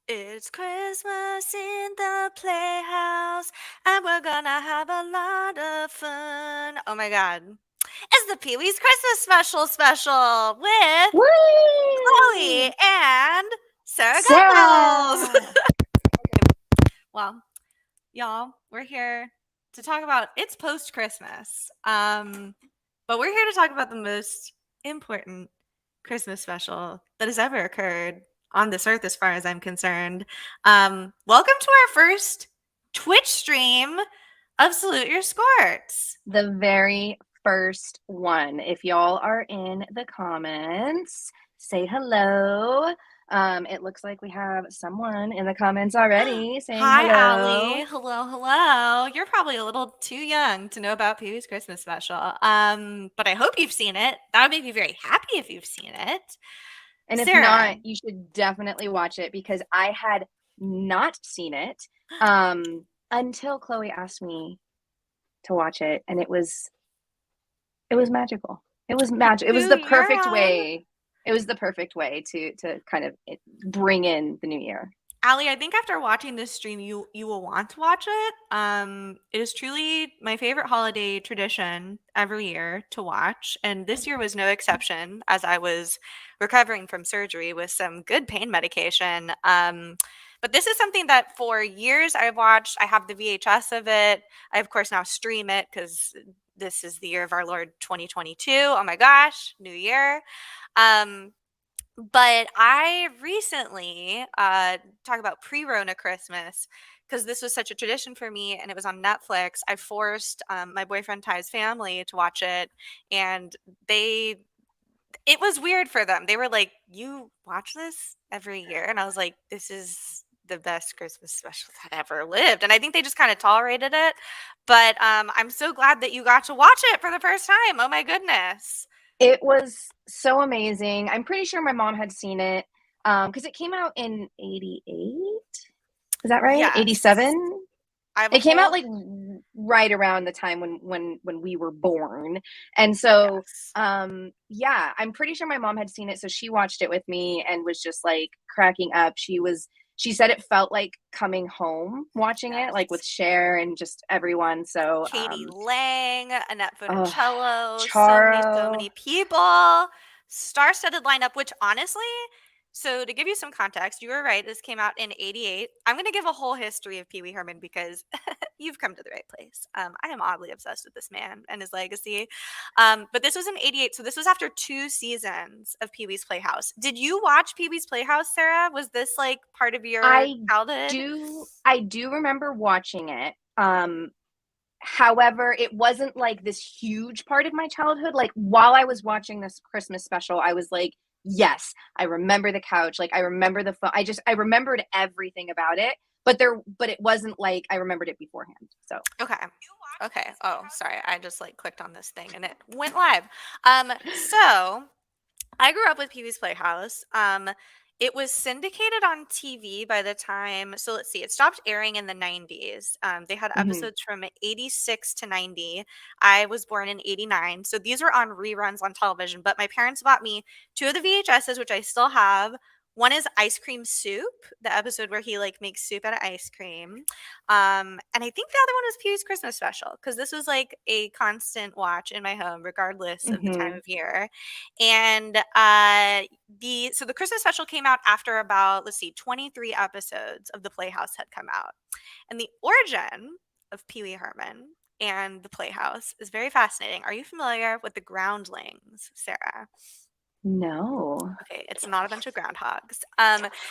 It's Christmas in the playhouse, and we're gonna have a lot of fun. Oh my god. It's the Pee Wee's Christmas special with Woo! Chloe and Sarah Gumbels. Sarah! Well, y'all, we're here to talk about it's post Christmas. But we're here to talk about the most important Christmas special that has ever occurred on this earth, as far as I'm concerned. Welcome to our first Twitch stream of Salute Your Squirts. The very first one. If y'all are in the comments, say hello. It looks like we have someone in the comments already saying Hi, hello. Allie. Hello, hello. You're probably a little too young to know about Pee Wee's Christmas special. But I hope you've seen it. That would make me very happy if you've seen it. And if Sarah. not, you should definitely watch it because I had not seen it until Chloe asked me to watch it, and it was magical. It was magic. It was New the Year, perfect Allie. way. It was the perfect way to kind of bring in the new year. Allie, I think after watching this stream, you will want to watch it. It is truly my favorite holiday tradition every year to watch, and this year was no exception. As I was recovering from surgery with some good pain medication, but this is something that for years I've watched. I have the VHS of it. I of course now stream it because this is the year of our Lord 2022. Oh my gosh, new year. Um, but I recently talk about pre-Rona Christmas because this was such a tradition for me, and it was on Netflix. I forced my boyfriend Ty's family to watch it, and it was weird for them. They were like, "You watch this every year?" And I was like, "This is the best Christmas special that ever lived." And I think they just kind of tolerated it. But I'm so glad that you got to watch it for the first time. Oh my goodness. It was so amazing. I'm pretty sure my mom had seen it because it came out in '88. Is that right? Yes. '87. I have a It came out whole like right around the time when we were born, and so yes. yeah, I'm pretty sure my mom had seen it, so she watched it with me and was just like cracking up. She said it felt like coming home watching it, like Yes. with Cher and just everyone. So Katie Lang, Annette oh, Funicello, so Charo. many people. Star-studded lineup, which honestly, so to give you some context, you were right. This came out in '88. I'm going to give a whole history of Pee Wee Herman because you've come to the right place. I am oddly obsessed with this man and his legacy. But this was in '88, so this was after 2 seasons of Pee Wee's Playhouse. Did you watch Pee Wee's Playhouse, Sarah? Was this like part of your I childhood? I do remember watching it. However, it wasn't like this huge part of my childhood. Like while I was watching this Christmas special, I was like, yes, I remember the couch. Like I remember the phone. I remembered everything about it. But it wasn't like I remembered it beforehand. So Okay. Okay. Oh, sorry. I just like clicked on this thing and it went live. So I grew up with Pee Wee's Playhouse. It was syndicated on TV by the time. So let's see. It stopped airing in the '90s. They had mhm. episodes from '86 to '90. I was born in '89, so these were on reruns on television. But my parents bought me two of the VHSs, which I still have. One is Ice Cream Soup, the episode where he like makes soup out of ice cream. And I think the other one was Pee Wee's Christmas Special because this was like a constant watch in my home, regardless of the time Mhm. of year. And the Christmas special came out after about, let's see, 23 episodes of the Playhouse had come out. And the origin of Pee Wee Herman and the Playhouse is very fascinating. Are you familiar with the groundlings, Sarah? No. Okay, it's not a bunch of groundhogs.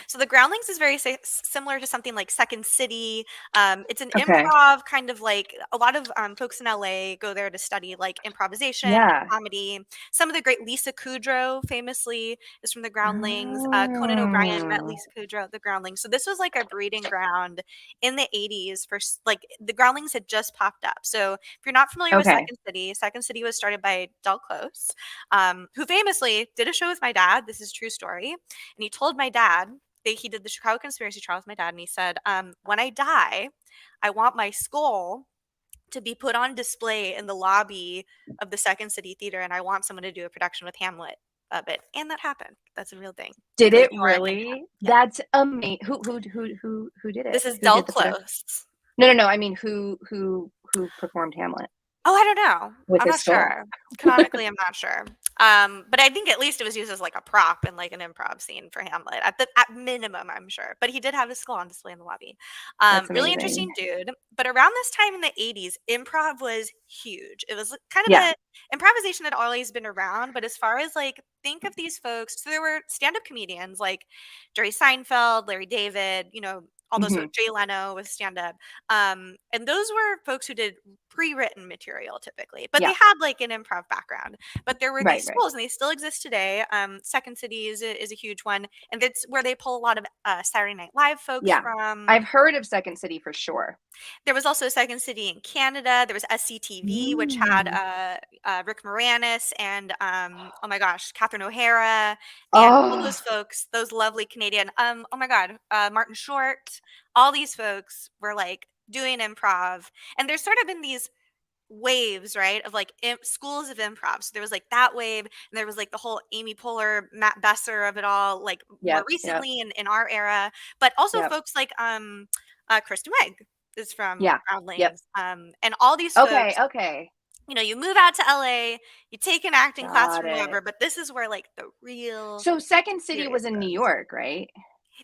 So the Groundlings is very similar to something like Second City. It's an Okay. improv kind of like a lot of folks in LA go there to study like improvisation and Yeah. comedy. Some of the great Lisa Kudrow famously is from the Groundlings. Conan O'Brien met Oh. Lisa Kudrow at the Groundlings. So this was like a breeding ground in the '80s for like the Groundlings had just popped up. So if you're not familiar with Okay. Second City was started by Del Close, who famously did a show with my dad. This is a true story. And he told my dad that he did the Chicago Conspiracy Trial with my dad. And he said, when I die, I want my skull to be put on display in the lobby of the Second City Theater. And I want someone to do a production with Hamlet and that happened. That's a real thing. Did Like it more in really? yeah. That's amazing. Who did it? This is Who Del did the production? Close. No. I mean, who performed Hamlet Oh, I don't know. with I'm his not skull? sure. Canonically, I'm not sure. But I think at least it was used as like a prop in like an improv scene for Hamlet. At minimum, I'm sure. But he did have his skull on display in the lobby. That's Really amazing. interesting dude. But around this time in the 80s, improv was huge. It was kind of Yeah. a improvisation had always been around, but as far as like think of these folks, so there were stand-up comedians like Jerry Seinfeld, Larry David, all those Hmm. folks, Jay Leno was stand-up. And those were folks who did pre-written material typically, but they Yeah. had like an improv background. But there were these Right. schools, and they still exist today. Second City is a huge one, and that's where they pull a lot of Saturday Night Live folks Yeah. from. I've heard of Second City for sure. There was also Second City in Canada. There was SCTV, which had Mm. Rick Moranis and oh my gosh, Catherine O'Hara, and all Oh, those folks, those lovely Canadian. Oh my God, Martin Short. All these folks were like doing improv, and there's sort of been these waves, right, of like schools of improv. So there was like that wave, and there was like the whole Amy Poehler, Matt Besser of it all, like more yep. Yep. recently in our era, but also Yep. folks like Kristen Wiig is from Yeah. Yep. Groundlings, and all these Okay. folks. Okay. You move out to LA, you take an acting class Got from it. whoever, but this is where like the real So Second City serious was in New goes. York, right?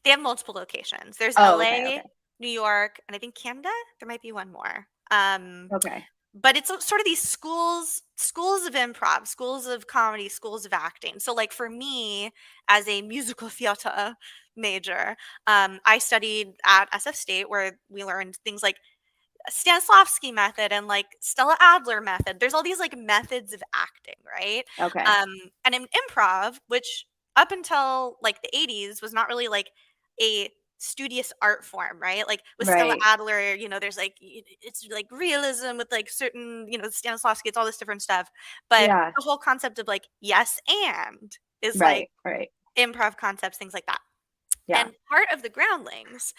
They have multiple locations. There's Oh, okay. LA, Okay. New York, and I think Canada. There might be one more. Okay. But it's sort of these schools of improv, schools of comedy, schools of acting. So like for me as a musical theater major, I studied at SF State where we learned things like Stanislavski method and like Stella Adler method. There's all these like methods of acting, right? Okay. And in improv, which up until like the 80s was not really like a studious art form, right? Like with Stella Right. Adler, there's like it's like realism with like certain, Stanislavski, it's all this different stuff. But Yeah. the whole concept of like yes and is like Right. Right. improv concepts, things like that. Yeah. And part of the groundlings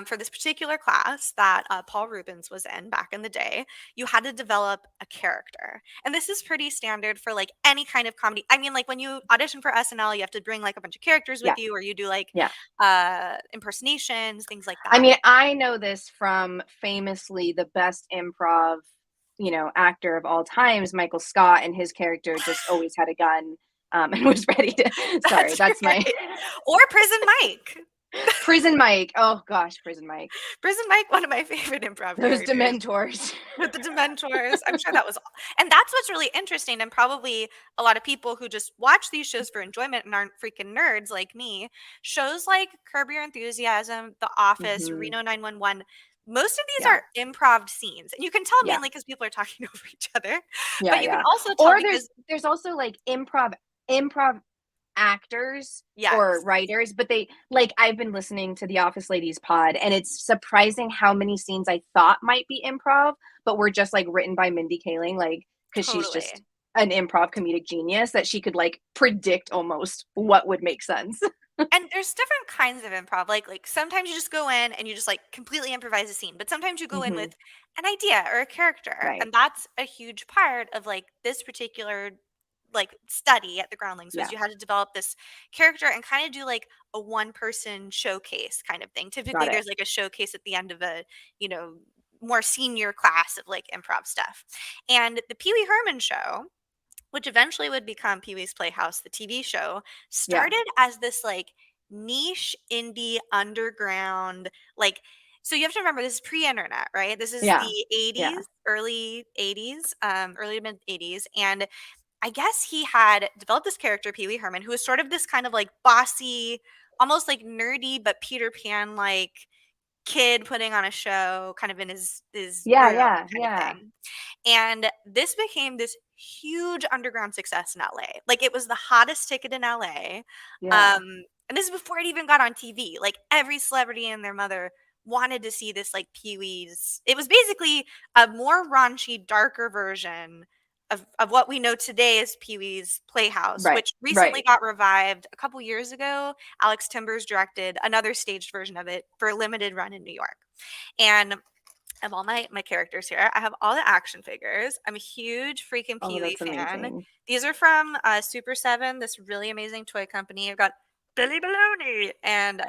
for this particular class that Paul Rubens was in back in the day, you had to develop a character. And this is pretty standard for like any kind of comedy. I mean, like when you audition for SNL, you have to bring like a bunch of characters with Yeah. you, or you do like Yeah. impersonations, things like I that. mean, I know this from famously the best improv, actor of all times, Michael Scott, and his character just always had a gun, and was ready to. Sorry, That's that's my right. Or Prison Mike. Prison Mike. Oh gosh, Prison Mike. Prison Mike, one of my favorite improv Those characters. Dementors. With the Dementors. I'm sure that was and that's what's really interesting, and probably a lot of people who just watch these shows for enjoyment and aren't freaking nerds like me, shows like Curb Your Enthusiasm, The Office, Hmm. Reno 911, most of these Yeah. are improv scenes, and you can tell Yeah. mainly because people are talking over each other, Yeah. but you can Yeah. also tell Or there's because there's also like improv actors or yes, writers, but they like I've been listening to the Office Ladies pod, and it's surprising how many scenes I thought might be improv, but were just like written by Mindy Kaling, like because she's just totally. an improv comedic genius that she could like predict almost what would make sense. And there's different kinds of improv. Like sometimes you just go in and you just like completely improvise a scene, but sometimes you go in Hmm. with an idea or a character, Right. and that's a huge part of like this particular like study at the Groundlings was Yeah. you had to develop this character and kind of do like a one person showcase kind of thing. Got Typically it. there's like a showcase at the end of a, you know, more senior class of like improv stuff. And the Pee Wee Herman show, which eventually would become Pee Wee's Playhouse, the TV show, Yeah. started as this like niche indie underground like so you have to remember this is pre-internet, right? This is Yeah. the Yeah. 80s, early 80s, early to mid 80s, and I guess he had developed this character, Pee Wee Herman, who was sort of this kind of like bossy, almost like nerdy but Peter Pan like kid putting on a show kind of in his Yeah. room Yeah. kind of Yeah. thing. And this became this huge underground success in LA. Like it was the hottest ticket in LA. Yeah. And this is before it even got on TV. Like every celebrity and their mother wanted to see this like Pee-wee's. It was basically a more raunchy, darker version of what we know today as Pee-wee's Playhouse, Right. which recently Right. got revived a couple years ago. Alex Timbers directed another staged version of it for a limited run in New York. And I have all my characters here. I have all the action figures. I'm a huge freaking Oh, Pee-wee that's fan. amazing. These are from Super 7, this really amazing toy company. I've got Billy Baloney and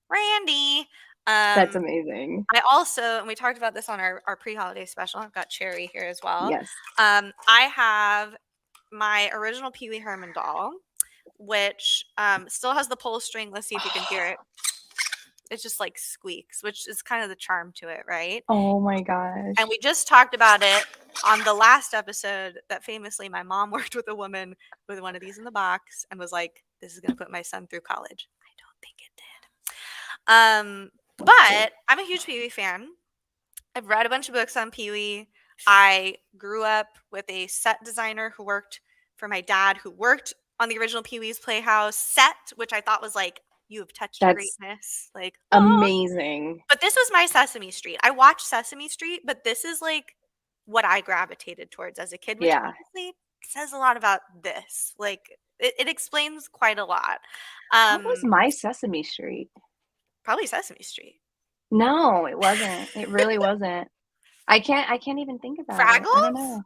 Randy. That's Um, amazing. I also, and we talked about this on our pre-holiday special. I've got Cherry here as well. Yes. I have my original Pee Wee Herman doll, which still has the pull string. Let's see if you can hear it. It just like squeaks, which is kind of the charm to it, right? Oh my And gosh. we just talked about it on the last episode that famously my mom worked with a woman with one of these in the box and was like, "This is going to put my son through college." I don't think it did. But I'm a huge Pee Wee fan. I've read a bunch of books on Pee Wee. I grew up with a set designer who worked for my dad, who worked on the original Pee Wee's Playhouse set, which I thought was like, you have touched That's greatness. Like, oh. amazing. But this was my Sesame Street. I watched Sesame Street, but this is like what I gravitated towards as a kid, which Yeah. honestly says a lot about this. Like, it explains quite a lot. What was My Sesame Street? Probably Sesame Street. No, it wasn't. It really wasn't. I can't even think about it. I don't Fraggles? know.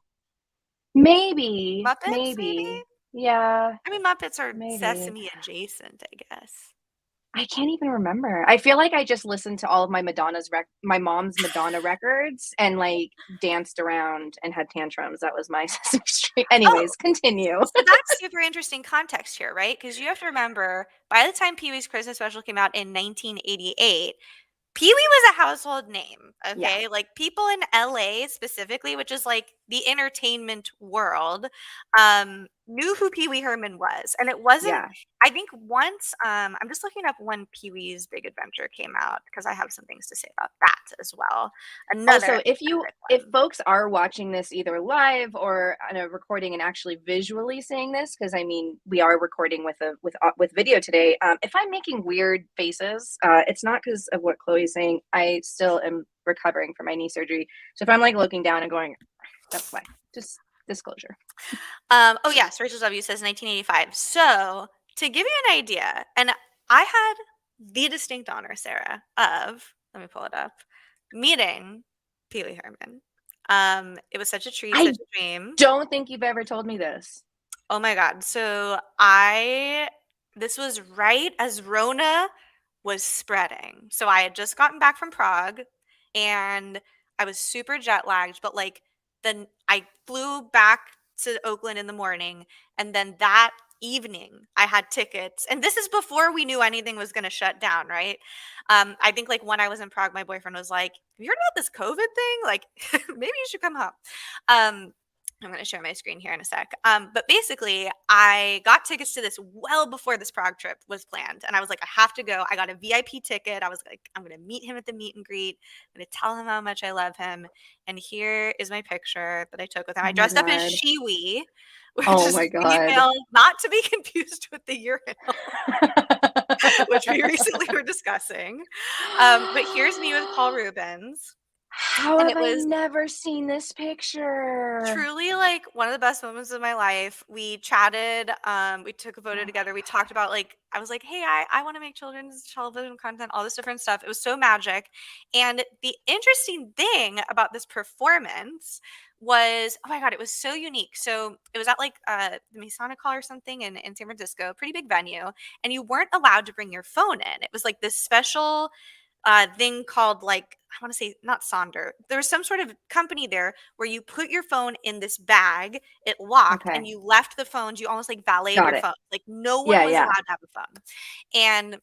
Maybe, Muppets, maybe? maybe. Yeah, I mean, Muppets are maybe. Sesame adjacent, I guess. I can't even remember. I feel like I just listened to all of my mom's Madonna records and, like, danced around and had tantrums. That was my Sesame Street. Oh, Anyways, continue. so that's super interesting context here, right? Because you have to remember, by the time Pee Wee's Christmas Special came out in 1988, Pee-wee was a household name, Yeah, okay? Like, people in LA specifically, which is, like, the entertainment world, knew who Pee-wee Herman was, and it wasn't yeah. I think once, I'm just looking up when Pee-wee's Big Adventure came out because I have some things to say about that as well. Another Also, epic if one. folks are watching this either live or on a recording and actually visually seeing this, because I mean we are recording with video today. If I'm making weird faces, it's not because of what Chloe's saying. I still am recovering from my knee surgery, so if I'm like looking down and going, that's why. Just disclosure. Oh, yes, Rachel W. says 1985. So, to give you an idea, and I had the distinct honor, Sarah, of, let me pull it up, meeting Pee Wee Herman. It was such a treat, I such a dream. don't think you've ever told me this. Oh my God. So this was right as Rona was spreading. So I had just gotten back from Prague and I was super jet lagged, but like then I flew back to Oakland in the morning and then that evening I had tickets. And this is before we knew anything was going to shut down, right? I think like when I was in Prague, my boyfriend was like, "Have you heard about this COVID thing? Like maybe you should come home." Um, I'm going to share my screen here in a sec. But basically, I got tickets to this well before this Prague trip was planned. And I was like, I have to go. I got a VIP ticket. I was like, I'm going to meet him at the meet and greet. I'm going to tell him how much I love him. And here is my picture that I took with him. Oh I my dressed up as god. Shee-wee, which Oh is my god. female, not to be confused with the urinal, which we recently were discussing. But here's me with Paul Rubens. How And have it I was never seen this picture? truly, like, one of the best moments of my life. We chatted, we took a Oh photo my together, we talked about, like I was like, "Hey, I wanna make children's television content," all this different stuff. It was so magic, and the interesting thing about this performance was oh my god, it was so unique. So, it was at, like, the Masonic Hall or something in San Francisco, pretty big venue, and you weren't allowed to bring your phone in. It was, like, this special thing called like I want to say not Sonder. There was some sort of company there where you put your phone in this bag, it locked, and Okay, you left the phones. You almost like valeted got your it. phone. Like no one Yeah, was yeah. allowed to have a phone. And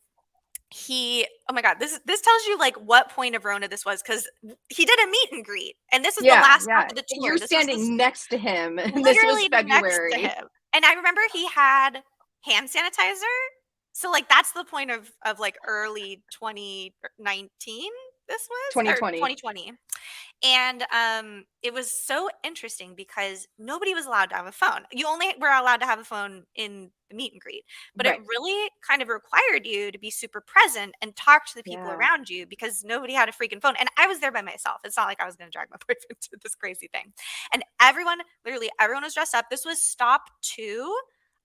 oh my god, this tells you like what point of Rona this was because he did a meet and greet, and this is the Yeah, last yeah. half of the And tour. you're This was this standing next to him, and this was literally next to February. him, and I remember he had hand sanitizer. So like that's the point of like early 2019 this was or 2020. 2020. And it was so interesting because nobody was allowed to have a phone. You only were allowed to have a phone in the meet and greet, but it Right. really kind of required you to be super present and talk to the people Yeah. around you because nobody had a freaking phone. And I was there by myself. It's not like I was going to drag my boyfriend to this crazy thing. And everyone, literally everyone was dressed up. This was stop two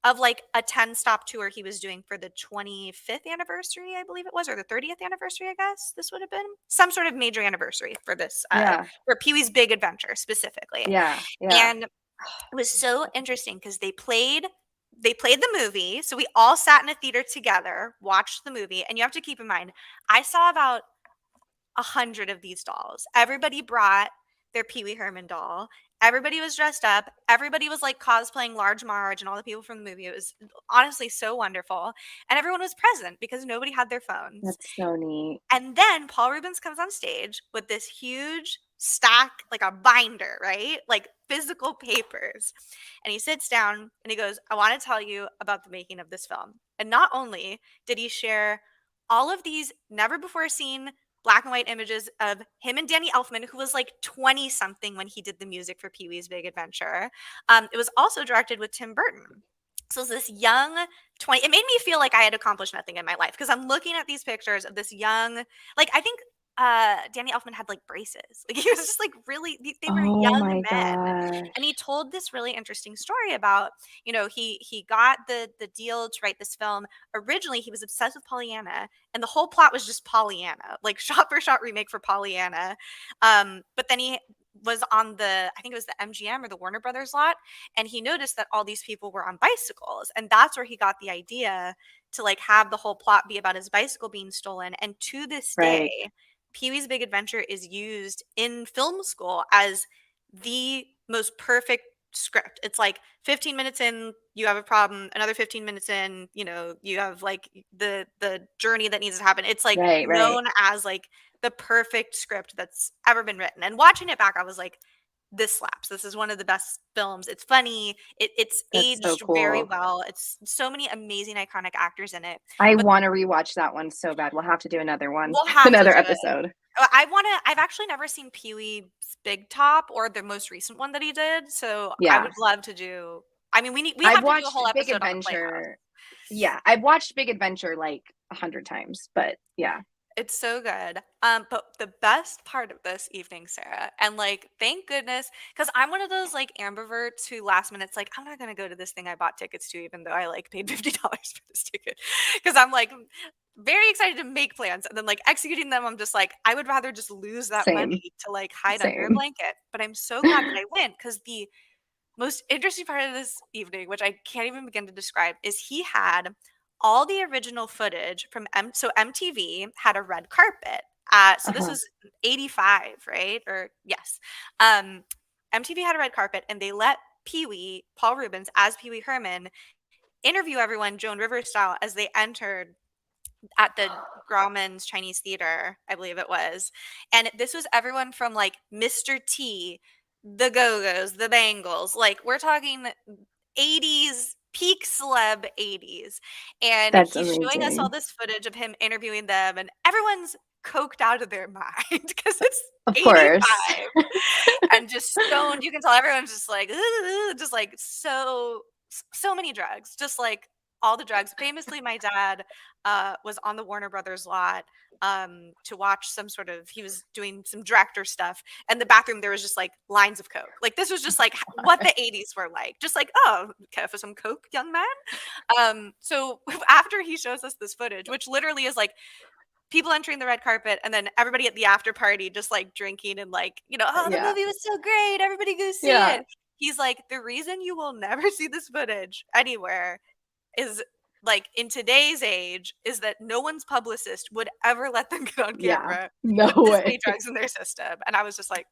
of like a 10-stop tour he was doing for the 25th anniversary, I believe it was, or the 30th anniversary, I guess this would have been some sort of major anniversary for this, Yeah. for Pee-wee's Big Adventure specifically. Yeah. Yeah. And it was so interesting because they played the movie. So we all sat in a theater together, watched the movie, and you have to keep in mind, I saw about 100 of these dolls. Everybody brought their Pee Wee Herman doll. Everybody was dressed up. Everybody was like cosplaying Large Marge and all the people from the movie. It was honestly so wonderful. And everyone was present because nobody had their phones. That's so neat. And then Paul Rubens comes on stage with this huge stack, like a binder, right? Like physical papers. And he sits down and he goes, I want to tell you about the making of this film. And not only did he share all of these never before seen black and white images of him and Danny Elfman, who was like 20 something when he did the music for Pee Wee's Big Adventure. It was also directed with Tim Burton. So it's this young 20, it made me feel like I had accomplished nothing in my life because I'm looking at these pictures of this young, like I think Danny Elfman had like braces. Like he was just like really, they were Oh young my men. gosh. And he told this really interesting story about, he got the deal to write this film. Originally, he was obsessed with Pollyanna, and the whole plot was just Pollyanna, like shot for shot remake for Pollyanna. But then he was on I think it was the MGM or the Warner Brothers lot, and he noticed that all these people were on bicycles, and that's where he got the idea to like have the whole plot be about his bicycle being stolen. And to this Right. day, Pee-wee's Big Adventure is used in film school as the most perfect script. It's like 15 minutes in, you have a problem. Another 15 minutes in, you have like the journey that needs to happen. It's like Right. Right. known as like the perfect script that's ever been written. And watching it back, I was like, this slaps. This is one of the best films. It's funny. It's That's so aged very cool. well. It's so many amazing, iconic actors in it. I But want to rewatch that one so bad. We'll have to do another one, we'll have to another do it. episode. I've actually never seen Pee-wee's Big Top or the most recent one that he did, so I Yeah. would love to do. I mean, we I've have to do a watched whole Big episode on the Playhouse. Adventure. Yeah, I've watched Big Adventure like 100 times, but yeah. It's so good. But the best part of this evening, Sarah, and like, thank goodness, because I'm one of those like ambiverts who last minute's like, I'm not gonna go to this thing I bought tickets to, even though I like paid $50 for this ticket. Because I'm like very excited to make plans and then like executing them. I'm just like, I would rather just lose that Same. money to like hide under a Same. blanket. But I'm so glad that I went because the most interesting part of this evening, which I can't even begin to describe, is he had all the original footage from so MTV had a red carpet. So this Uh-huh. was 85, right? Or yes. Um, MTV had a red carpet and they let Pee-wee, Paul Rubens as Pee-wee Herman, interview everyone Joan Rivers style as they entered at the Grauman's Chinese Theater, I believe it was. And this was everyone from like Mr. T, the Go-Go's, the Bangles. Like we're talking 80s, peak celeb 80s. And That's he's showing us all amazing. this footage of him interviewing them, and everyone's coked out of their mind because it's Of course. 85 and just stoned. You can tell everyone's just like, just like so many drugs, just like all the drugs. Famously, my dad was on the Warner Brothers lot to watch some sort of, he was doing some director stuff. And the bathroom, there was just like lines of Coke. Like this was just like what the 80s were like. Just like, oh, care for some Coke, young man? So after he shows us this footage, which literally is like people entering the red carpet and then everybody at the after party just like drinking and like, oh, the Yeah. movie was so great. Everybody go see Yeah. it. He's like, the reason you will never see this footage anywhere is like in today's age is that no one's publicist would ever let them get on Yeah. camera No with this many way. drugs in their system. And I was just like,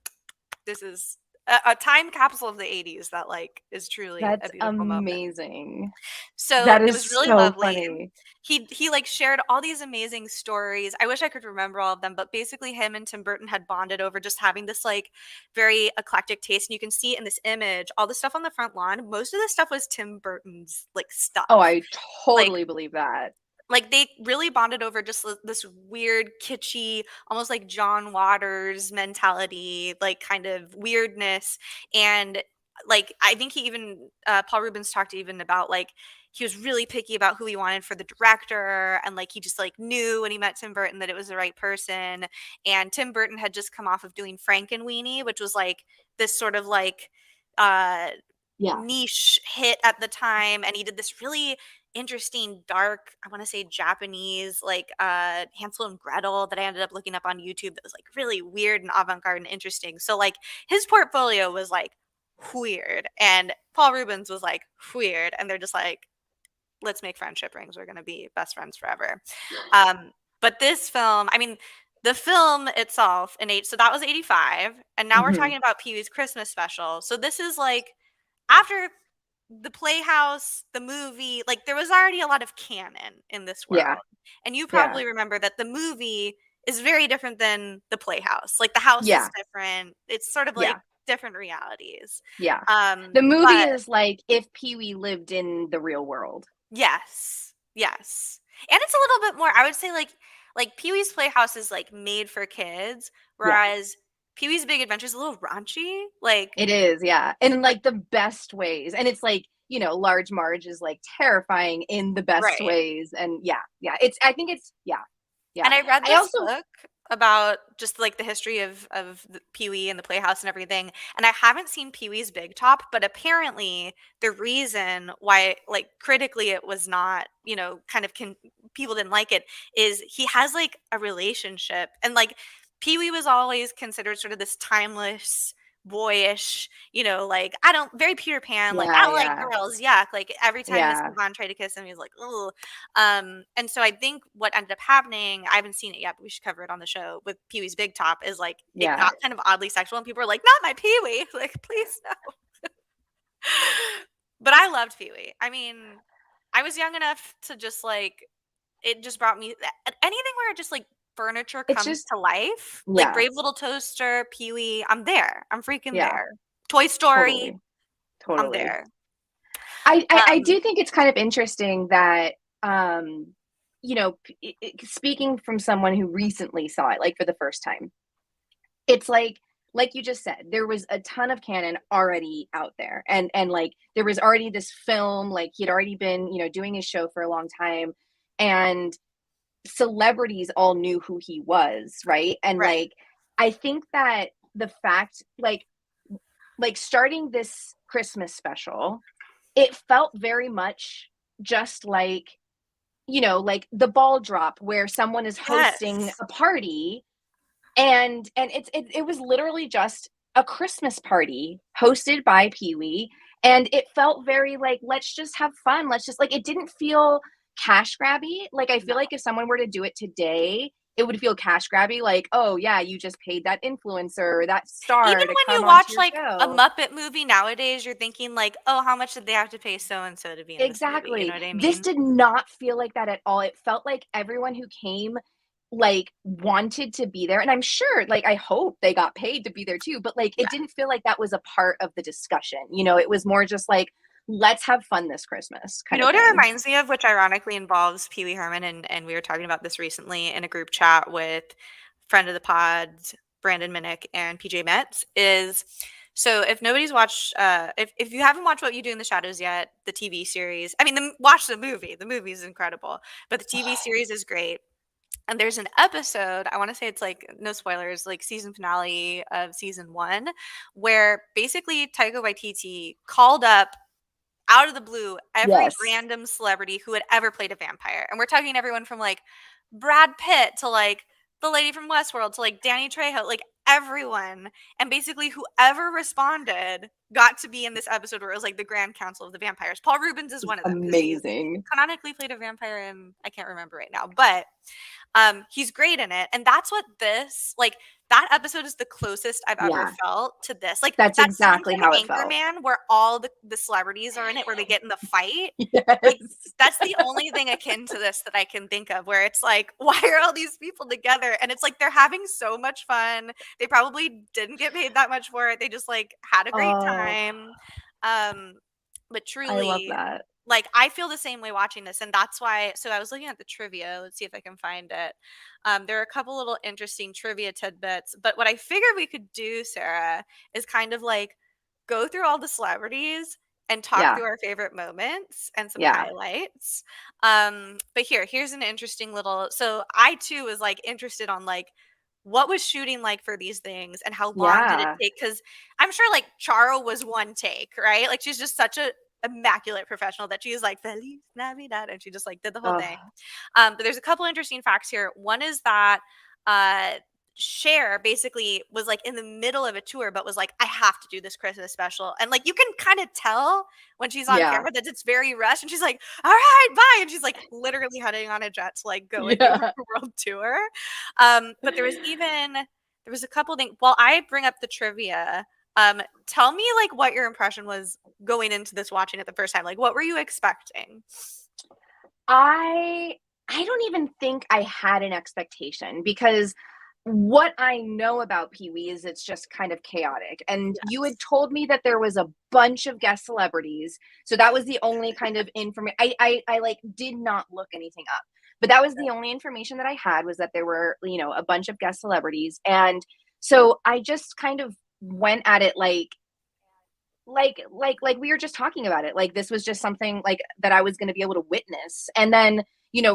this is a time capsule of the 80s that like is truly a That's beautiful moment. amazing. So That it is was really so lovely. funny. He like shared all these amazing stories. I wish I could remember all of them, but basically him and Tim Burton had bonded over just having this like very eclectic taste. And you can see in this image, all the stuff on the front lawn, most of the stuff was Tim Burton's like stuff. Oh, I Like totally believe that. like they really bonded over just this weird kitschy, almost like John Waters mentality, like kind of weirdness. And like I think he even Paul Rubens talked even about like he was really picky about who he wanted for the director, and like he just like knew when he met Tim Burton that it was the right person. And Tim Burton had just come off of doing Frankenweenie, which was like this sort of like uh Yeah. niche hit at the time, and he did this really interesting dark, I want to say Japanese, like Hansel and Gretel that I ended up looking up on YouTube that was like really weird and avant-garde and interesting. So like his portfolio was like weird, and Paul Rubens was like weird, and they're just like, let's make friendship rings, we're going to be best friends forever. um but this film, I mean, the film itself in eight, so that was 85, and now we're Hmm. talking about Pee-wee's Christmas special. So this is like after the Playhouse, the movie, like there was already a lot of canon in this Yeah. world. And you Yeah. probably remember that the movie is very different than the Playhouse. Like the house is Yeah. different. It's sort of like Yeah. different realities. Yeah. The movie But is like if Pee-wee lived in the real world. yes. Yes. And it's a little bit more, I would say, like Pee-wee's Playhouse is like made for kids, Yeah. whereas Pee-wee's Big Adventure is a little raunchy. It is, yeah. In Like like the best ways. And it's like, Large Marge is like terrifying in the best right. ways. And yeah, yeah. I think it's yeah, yeah. And I read I this also book about just like the history of Pee-wee and the Playhouse and everything. And I haven't seen Pee-wee's Big Top, but apparently the reason why, like critically, it was not, kind of people didn't like it is he has like a relationship, and like Pee-wee was always considered sort of this timeless, boyish, like I don't, very Peter Pan, like I yeah, don't like yeah. girls, yuck. Like every time Miss Yeah. Yvonne tried to kiss him, he's like, oh. And so I think what ended up happening, I haven't seen it yet, but we should cover it on the show with Pee Wee's Big Top, is like it Yeah. got kind of oddly sexual, and people were like, "Not my Pee Wee!" Like, please no. But I loved Pee Wee. I mean, I was young enough to just like it just brought me anything where it just like furniture It's comes just to life, like yeah. Brave Little Toaster, Pee Wee. I'm there. I'm freaking Yeah. there. Toy Story. Totally. I'm Totally. there. I Um, do think it's kind of interesting that speaking from someone who recently saw it like for the first time, it's like you just said, there was a ton of canon already out there, and like there was already this film, like he had already been doing his show for a long time, and celebrities all knew who he was, right? And right. like I think that the fact like starting this Christmas special, it felt very much just like like the ball drop where someone is hosting Yes. a party, and it was literally just a Christmas party hosted by Pee-wee, and it felt very like, let's just have fun, let's just like, it didn't feel cash grabby. Like I No. feel like if someone were to do it today, it would feel cash grabby, like, oh yeah, you just paid that influencer or that Even star to when come you onto watch your like a show. Muppet movie nowadays, you're thinking like, "Oh, how much did they have to pay so and so to be in this movie?" You know Exactly. what I This mean? did not feel like that at all. It felt like everyone who came like wanted to be there, and I'm sure, like I hope they got paid to be there too, but like Yeah. it didn't feel like that was a part of the discussion. It was more just like, let's have fun this Christmas You kind know of what it thing. reminds me of, which ironically involves Pee Wee Herman, and we were talking about this recently in a group chat with friend of the pods, Brandon Minnick and PJ Metz, is so if nobody's watched, if you haven't watched What You Do in the Shadows yet, the TV series, I mean, watch the movie. The movie is incredible, but the TV series is great. And there's an episode, I want to say it's like, no spoilers, like season finale of season one, where basically Taika Waititi called up out of the blue every Yes. random celebrity who had ever played a vampire. And we're talking everyone from like Brad Pitt to like the lady from Westworld to like Danny Trejo, like everyone. And basically whoever responded got to be in this episode where it was like the Grand Council of the Vampires. Paul Rubens is one of them because he's Amazing. canonically played a vampire in, I can't remember right now, but he's great in it, and that's what this like. That episode is the closest I've ever Yeah. felt to this. Like That's that scene exactly from how it felt. Anchorman where all the celebrities are in it, where they get in the fight. Like Yes. that's the only thing akin to this that I can think of, where it's like, why are all these people together? And it's like they're having so much fun. They probably didn't get paid that much for it. They just like had a great Oh, time. Um, but I love truly, that. like I feel the same way watching this, and that's why. So I was looking at the trivia. Let's see if I can find it. There are a couple little interesting trivia tidbits, but what I figured we could do, Sarah, is kind of like go through all the celebrities and talk Yeah. through our favorite moments and some Yeah. highlights. But here's an interesting little. So I too was like interested on like what was shooting like for these things and how long did it Yeah. take? Because I'm sure like Charo was one take, right? Like she's just such a immaculate professional that she's like Feliz Navidad and she just like did the whole Oh, thing. But there's a couple interesting facts here. One is that uh Cher basically was like in the middle of a tour, but was like, I have to do this Christmas special. And like you can kind of tell when she's on yeah. camera that it's very rushed. And she's like, all right, bye. And she's like literally heading on a jet to like go and do Yeah. her world tour. But there was a couple things. While I bring up the trivia, tell me like what your impression was going into this watching it the first time. Like what were you expecting? I I don't even think I had an expectation because what I know about Pee-wee is it's just kind of chaotic. And you had Yes. told me that there was a bunch of guest celebrities. So that was the only kind of information I like did not look anything up. But that was the only information that I had was that there were, a bunch of guest celebrities. And so I just kind of went at it like we were just talking about it, like this was just something like that I was going to be able to witness. And then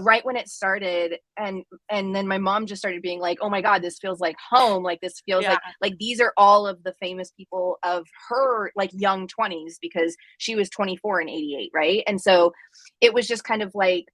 right when it started, and then my mom just started being like, oh my god, this feels like home, like this feels Yeah. like these are all of the famous people of her like young 20s, because she was 24 in 88, right? And so it was just kind of like,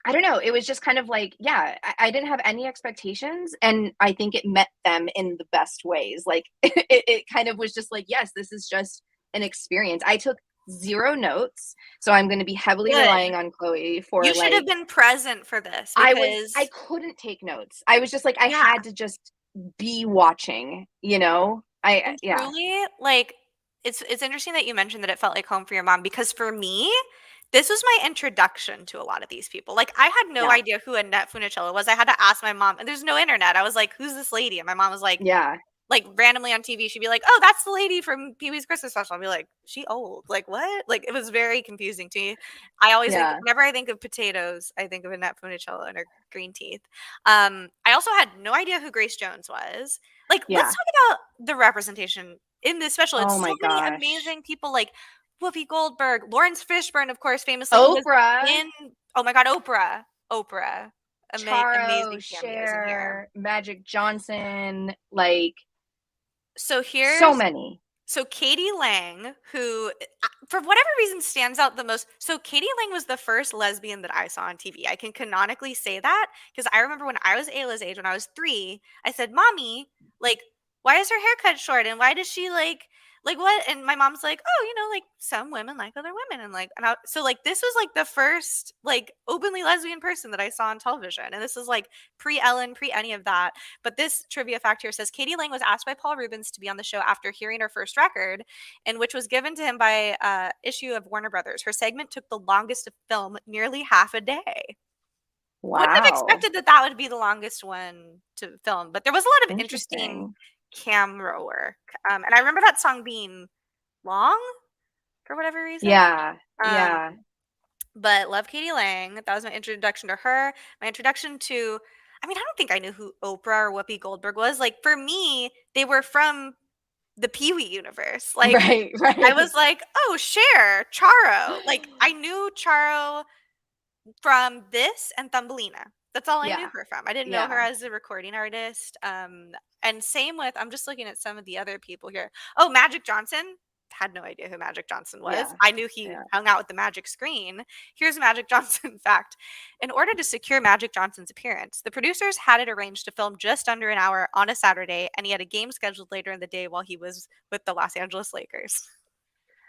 I don't know. It was just kind of like, yeah, I didn't have any expectations. And I think it met them in the best ways. Like, it kind of was just like, yes, this is just an experience. I took zero notes. So I'm going to be heavily Good. relying on Chloe for You should have like, been present for this I because couldn't take notes. I was just like, I yeah, had to just be watching. and Yeah, truly, like it's interesting that you mentioned that it felt like home for your mom because for me, this was my introduction to a lot of these people. Like I had no yeah, idea who Annette Funicello was. I had to ask my mom, and there's no internet. I was like, "Who's this lady?" And my mom was yeah, like randomly on TV, she'd be like, "Oh, that's the lady from Pee Wee's Christmas Special." I'll be like, "She old? Like what?" Like it was very confusing to me. I always think yeah, whenever I think of potatoes, I think of Annette Funicello and her green teeth. I also had no idea who Grace Jones was. Like, let's yeah. talk about the representation in this special. It's Oh so my many gosh. amazing people like Whoopi Goldberg, Lawrence Fishburne, of course, famously, who was Oprah. in oh my god, Oprah. Charo, Amazing cameos in here. Cher, Magic Johnson, like So so here's many. So Katie Lang, who for whatever reason stands out the most. So Katie Lang was the first lesbian that I saw on TV. I can canonically say that because I remember when I was Ayla's age, when I was 3, I said, "Mommy, like, why is her hair cut short? And why does she like what?" And my mom's like, "Oh, like some women like other women." And so like this was like the first like openly lesbian person that I saw on television. And this is like pre Ellen, pre any of that. But this trivia fact here says Katie Lang was asked by Paul Rubens to be on the show after hearing her first record, and which was given to him by issue of Warner Brothers. Her segment took the longest to film, nearly half a day. Wouldn't have Wow. expected that that would be the longest one to film, but there was a lot of interesting Interesting. camera work. And I remember that song being long for whatever reason. Yeah. Um, Yeah. but love Katie Lang. That was my introduction to her. My introduction to, I mean, I don't think I knew who Oprah or Whoopi Goldberg was. Like for me, they were from the Pee Wee universe. Like Right, I right. was like, oh, Cher, Charo. Like I knew Charo from this and Thumbelina. That's all I knew Yeah. her from. I didn't know her Yeah. as a recording artist. And same with, I'm just looking at some of the other people here. Oh, Magic Johnson. Had no idea who Magic Johnson was. Yeah. I knew he Yeah. hung out with the Magic Screen. Here's a Magic Johnson fact. In order to secure Magic Johnson's appearance, the producers had it arranged to film just under an hour on a Saturday, and he had a game scheduled later in the day while he was with the Los Angeles Lakers.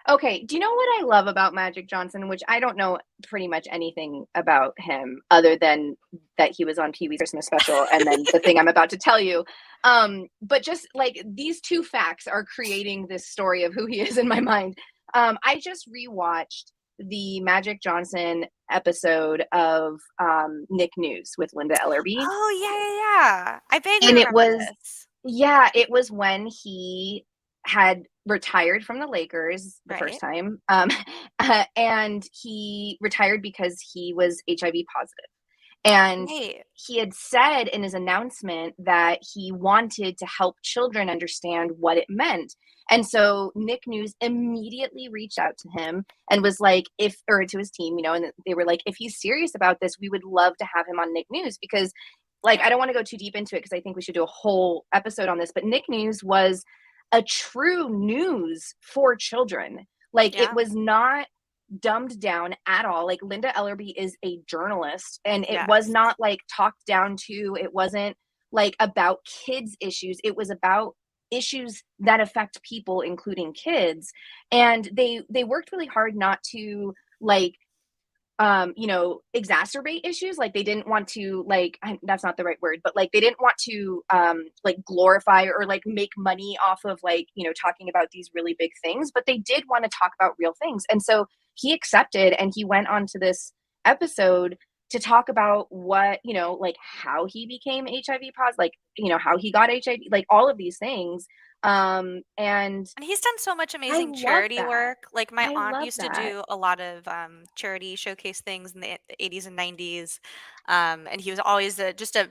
Okay, do you know what I love about Magic Johnson, which I don't know pretty much anything about him other than that he was on Pee-wee's Christmas Special and then the thing I'm about to tell you. But just like these two facts are creating this story of who he is in my mind. I just rewatched the Magic Johnson episode of Nick News with Linda Ellerby. Oh, yeah, yeah, yeah. I vaguely And it remember was, this. yeah, it was when he had retired from the Lakers the first Right? time. And he retired because he was HIV positive. And Right. he had said in his announcement that he wanted to help children understand what it meant. And so Nick News immediately reached out to him and was like, or to his team, and they were like, if he's serious about this, we would love to have him on Nick News because like, I Yeah. don't want to go too deep into it because I think we should do a whole episode on this, but Nick News was a true news for children. Like, it Yeah. was not dumbed down at all. Like, Linda Ellerby is a journalist, and it was Yes. not like talked down to. It wasn't like about kids' issues. It was about issues that affect people, including kids. And they worked really hard not to like exacerbate issues. Like, they didn't want to, like, that's not the right word, but like they didn't want to like glorify or like make money off of, like, talking about these really big things, but they did want to talk about real things. And so he accepted, and he went on to this episode to talk about what, like how he became HIV positive, like, how he got HIV, like all of these things. And And he's done so much I amazing love charity that. work. Like my I aunt love used to that. do a lot of charity showcase things in the 80s and 90s. And he was always just an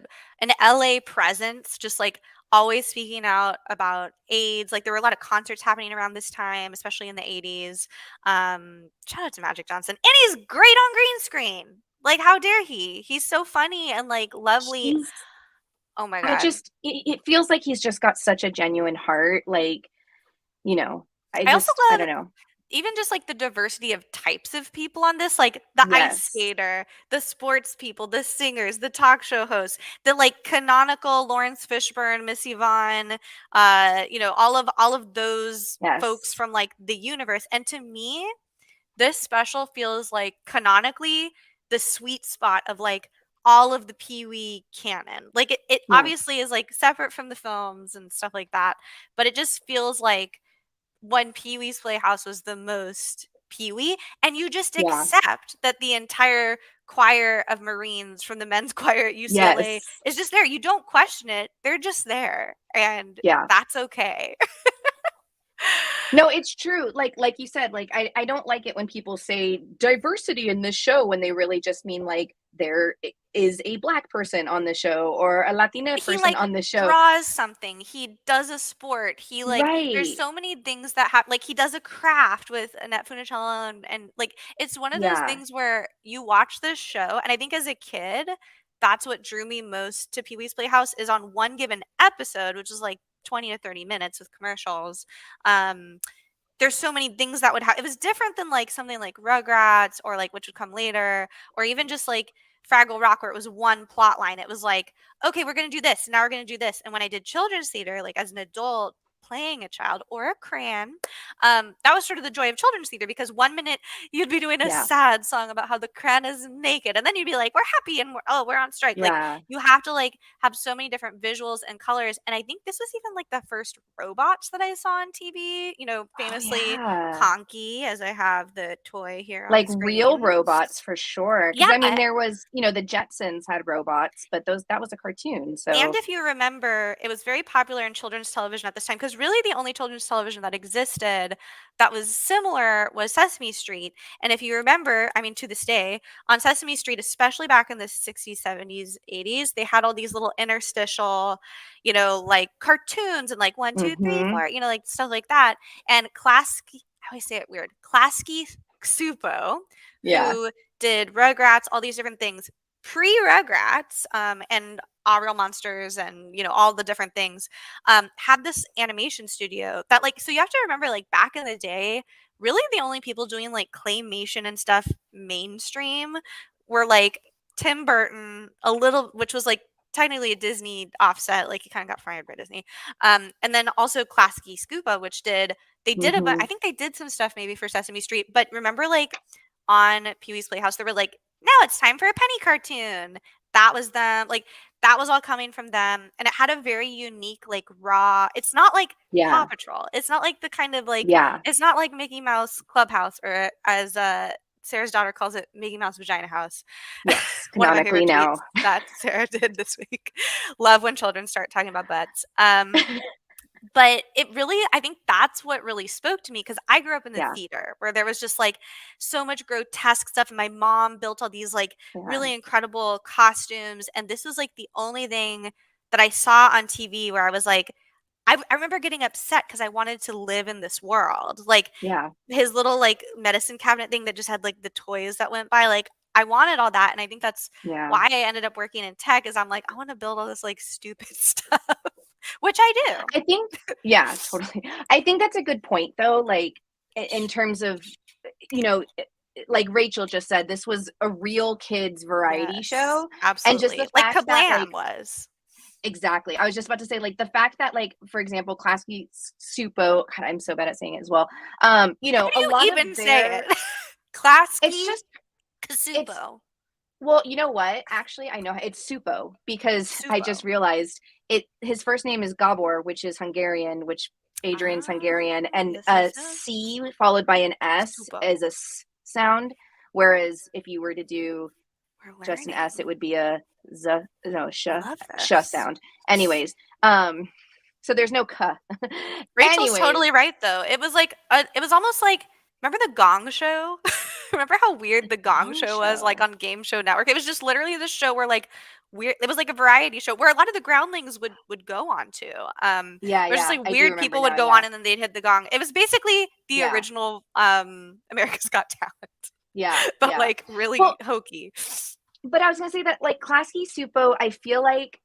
LA presence, just like always speaking out about AIDS. Like there were a lot of concerts happening around this time, especially in the 80s. Shout out to Magic Johnson. And he's great on green screen. Like how dare he? He's so funny and like lovely. He's Oh my I God. just it feels like he's just got such a genuine heart, like, you know, I also I love don't know. even just like the diversity of types of people on this, like the ice Yes. skater, the sports people, the singers, the talk show hosts, the like canonical Lawrence Fishburne, Miss Yvonne, all of those folks Yes. from like the universe. And to me, this special feels like canonically the sweet spot of like all of the Pee-wee canon. Like it Yeah. obviously is like separate from the films and stuff like that, but it just feels like when Pee-wee's Playhouse was the most Pee-wee, and you just Yeah. accept that the entire choir of Marines from the men's choir at UCLA Yes. is just there. You don't question it. They're just there, and Yeah. that's okay. No, it's true. Like you said, like I don't like it when people say diversity in this show when they really just mean like there is a black person on the show or a Latina He person like on the show. draws something, he does a sport, he like there's Right. so many things that happen. Like he does a craft with Annette Funicello, and like it's one of those Yeah. things where you watch this show, and I think as a kid that's what drew me most to Pee-wee's Playhouse is on one given episode, which is like 20 to 30 minutes with commercials. um there's so many things that would have it was different than like something like Rugrats or like which would come later, or even just like Fraggle Rock where it was one plot line. It was like, okay, we're gonna do this, now we're gonna do this. And when I did children's theater, like as an adult playing a child or a crayon, that was sort of the joy of children's theater, because one minute you'd be doing a Yeah. sad song about how the crayon is naked, and then you'd be like, we're happy and we're on strike. Like Yeah. you have to like have so many different visuals and colors. And I think this was even like the first robots that I saw on TV, Oh famously yeah. Conky, as I have the toy here on Like the real screen. robots for sure. Because Yeah. I mean, there was, the Jetsons had robots, but that was a cartoon. And So if you remember, it was very popular in children's television at this time, because really the only children's television that existed that was similar was Sesame Street. And if you remember, I mean, to this day, on Sesame Street, especially back in the 60s, 70s, 80s, they had all these little interstitial, like cartoons and like one, two, three, hmm four, like stuff like that. And Klasky, I always say it weird, Klasky Supo, yeah. who did Rugrats, all these different things pre-Rugrats, and All Real Monsters, and all the different things, had this animation studio that like, so you have to remember, like back in the day, really the only people doing like claymation and stuff mainstream were like Tim Burton, a little, which was like technically a Disney offset, like he kind of got fired by Disney, and then also Klasky Scoopa, which they did a but hmm I think they did some stuff maybe for Sesame Street. But remember, like on Pee-wee's Playhouse, they were like, now it's time for a penny cartoon. That was them. Like that was all coming from them. And it had a very unique, like raw, it's not like Paw Yeah. Patrol. It's not like the kind of like, Yeah. it's not like Mickey Mouse Clubhouse, or as Sarah's daughter calls it, Mickey Mouse Vagina House. Yes. One of my Canonically favorite now. tweets that Sarah did this week. Love when children start talking about butts. But it really, I think that's what really spoke to me, because I grew up in the Yeah. theater where there was just like so much grotesque stuff, and my mom built all these like Yeah. really incredible costumes, and this was like the only thing that I saw on TV where I was like, I remember getting upset because I wanted to live in this world. Like Yeah. his little like medicine cabinet thing that just had like the toys that went by, like I wanted all that, and I think that's Yeah. why I ended up working in tech is I'm like, I want to build all this like stupid stuff, which I do. I think, yeah, totally. I think that's a good point though. Like in terms of, you know, like Rachel just said, this was a real kids variety Yes, show. And just the absolutely. Like fact that like, Kablam was. exactly. I was just about to say, like, the fact that, like, for example, Klasky Supo, God, I'm so bad at saying it as well. How do A you lot of even say their, it? it's Klasky just, it's, Kasupo. well, you know what? Actually, I know it's Supo because I just Supo. realized his first name is Gabor, which is Hungarian, which Adrian's Hungarian, Ah, and yes, a yes, yes. C followed by an S is Supo. a sound. Whereas if you were to do We're just an S, it learning. would be a z, no, I love sh this. sound. Anyways, so there's no k. Rachel's Anyways, totally right though. It was like it was almost like remember the Gong Show? Remember how weird the the Gong Gong Show was like Show. on Game Show Network? It was just literally the show where like weird it was like a variety show where a lot of the groundlings would go on to. Yeah, It was just yeah, like I do weird remember people would now. go Yeah, on and then they'd hit the gong. It was basically the yeah, original America's Got Talent, yeah, but yeah. like really Well, hokey. but I was gonna say that like Klasky Supo, I feel like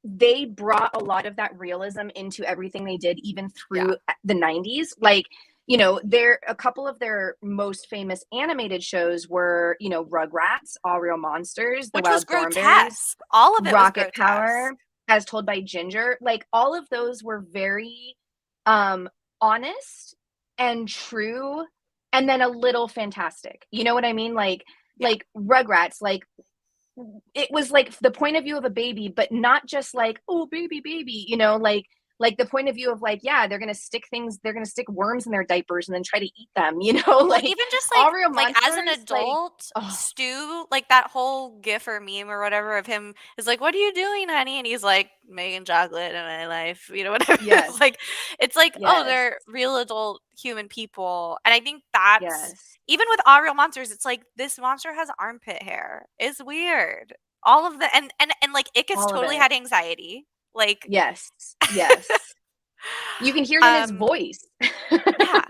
they brought a lot of that realism into everything they did, even Yeah. through the 90s. Like, you know, there a couple of their most famous animated shows were, you know, Rugrats, All Real Monsters, The Which was Wild Thornberrys, grotesque. All of it was Rocket grotesque. Power, as told by Ginger. Like all of those were very um honest and true and then a little fantastic. You know what I mean? Yeah. Like Rugrats, like it was like the point of view of a baby, but not just like, oh, baby, baby, you know, like the point of view of like, yeah, they're gonna stick worms in their diapers and then try to eat them, you know, Well, like even just all real like as an monsters, like, adult, oh Stu, like that whole gif or meme or whatever of him is like, "What are you doing, honey?" And he's like, "Making chocolate in my life," you know, whatever. yes, It's like, oh, yes, they're real adult human people, and I think that's yes, even with all real monsters. It's like this monster has armpit hair. It's weird. All of the and like Ickis all of totally it, had anxiety. Like, yes, yes, you can hear it in his um, voice. yeah.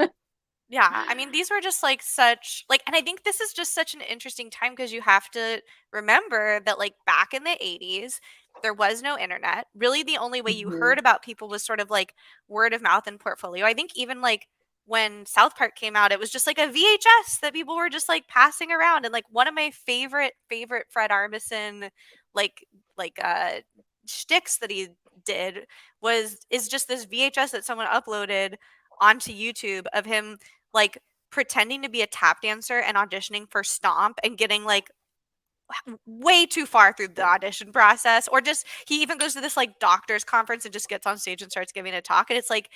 Yeah, I mean, these were just like such like and I think this is just such an interesting time because you have to remember that like back in the 80s, there was no internet. Really the only way you Hmm. heard about people was sort of like word of mouth and portfolio. I think even like when South Park came out, it was just like a VHS that people were just like passing around. And like one of my favorite Fred Armisen like like shticks that he did is just this VHS that someone uploaded onto YouTube of him like pretending to be a tap dancer and auditioning for Stomp and getting like way too far through the audition process or just he even goes to this like doctor's conference and just gets on stage and starts giving a talk and it's like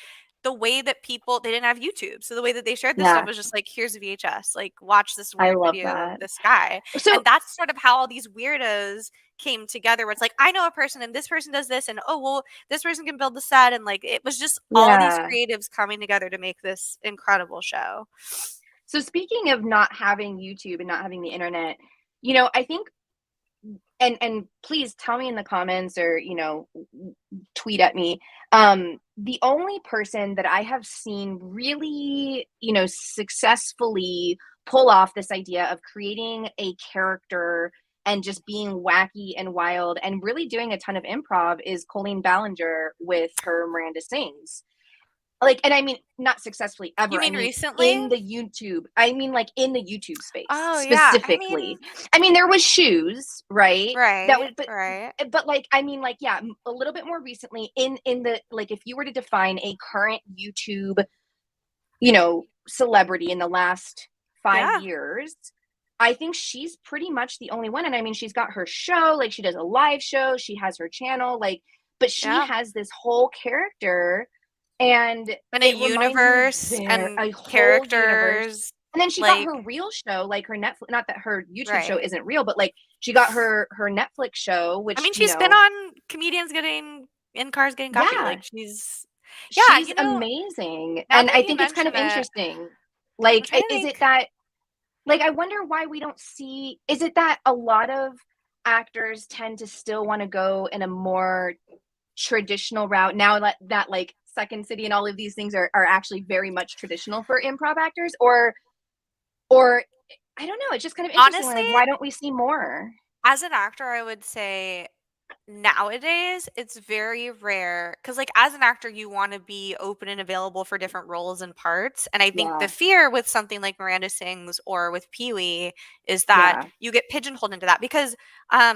the way that people they didn't have YouTube so the way that they shared this stuff Yeah, was just like here's a VHS like watch this I weird love video of that. this guy So and that's sort of how all these weirdos came together where it's like I know a person and this person does this and oh well this person can build the set and like it was just all these yeah. creatives coming together to make this incredible show. So speaking of not having YouTube and not having the internet, you know, I think and please tell me in the comments or, you know, tweet at me. The only person that I have seen really, you know, successfully pull off this idea of creating a character and just being wacky and wild and really doing a ton of improv is Colleen Ballinger with her Miranda Sings. Like, and I mean not successfully You ever, I mean mean recently? in the YouTube, I mean like in the YouTube space Oh yeah, I specifically. mean I mean there was shoes, right, that right, would right. but like I mean like yeah, a little bit more recently in the like if you were to define a current YouTube, you know, celebrity in the last five Yeah, years I think she's pretty much the only one. And I mean she's got her show, like she does a live show, she has her channel, like, but she yeah. has this whole character and And a it reminds me universe very and a whole universe. characters, And then she got like her real show, like her Netflix, not that her YouTube show right. isn't real, but like she got her Netflix show, I which, mean, you she's been know, on comedians getting in cars getting coffee, yeah, like, she's yeah, she's amazing. now And that I you think it's kind mention of it, interesting. I'm Like, trying to is it think that, like, I wonder why we don't see, is it that a lot of actors tend to still want to go in a more traditional route now that like Second City and all of these things are actually very much traditional for improv actors or I don't know. It's just kind of interesting. Honestly, Like, why don't we see more? as an actor, I would say nowadays it's very rare because like as an actor you want to be open and available for different roles and parts, and I think the Yeah, fear with something like Miranda Sings or with Pee-wee is that yeah, you get pigeonholed into that because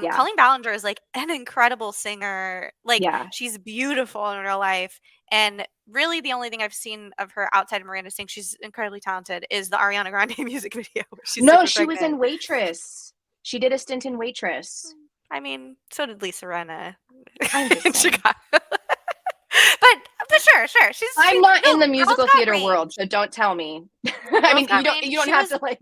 yeah, Colleen Ballinger is like an incredible singer, like yeah. she's beautiful in real life, and really the only thing I've seen of her outside of Miranda Sings, she's incredibly talented, is the Ariana Grande music video where she's No, super she was pregnant. in Waitress. She did a stint in Waitress. I mean, so did Lisa Rinna I'm just in saying. Chicago. But sure, sure. I'm not in No, the girls musical got theater world, range. so don't tell me. I Girls mean, got range. you don't have to like.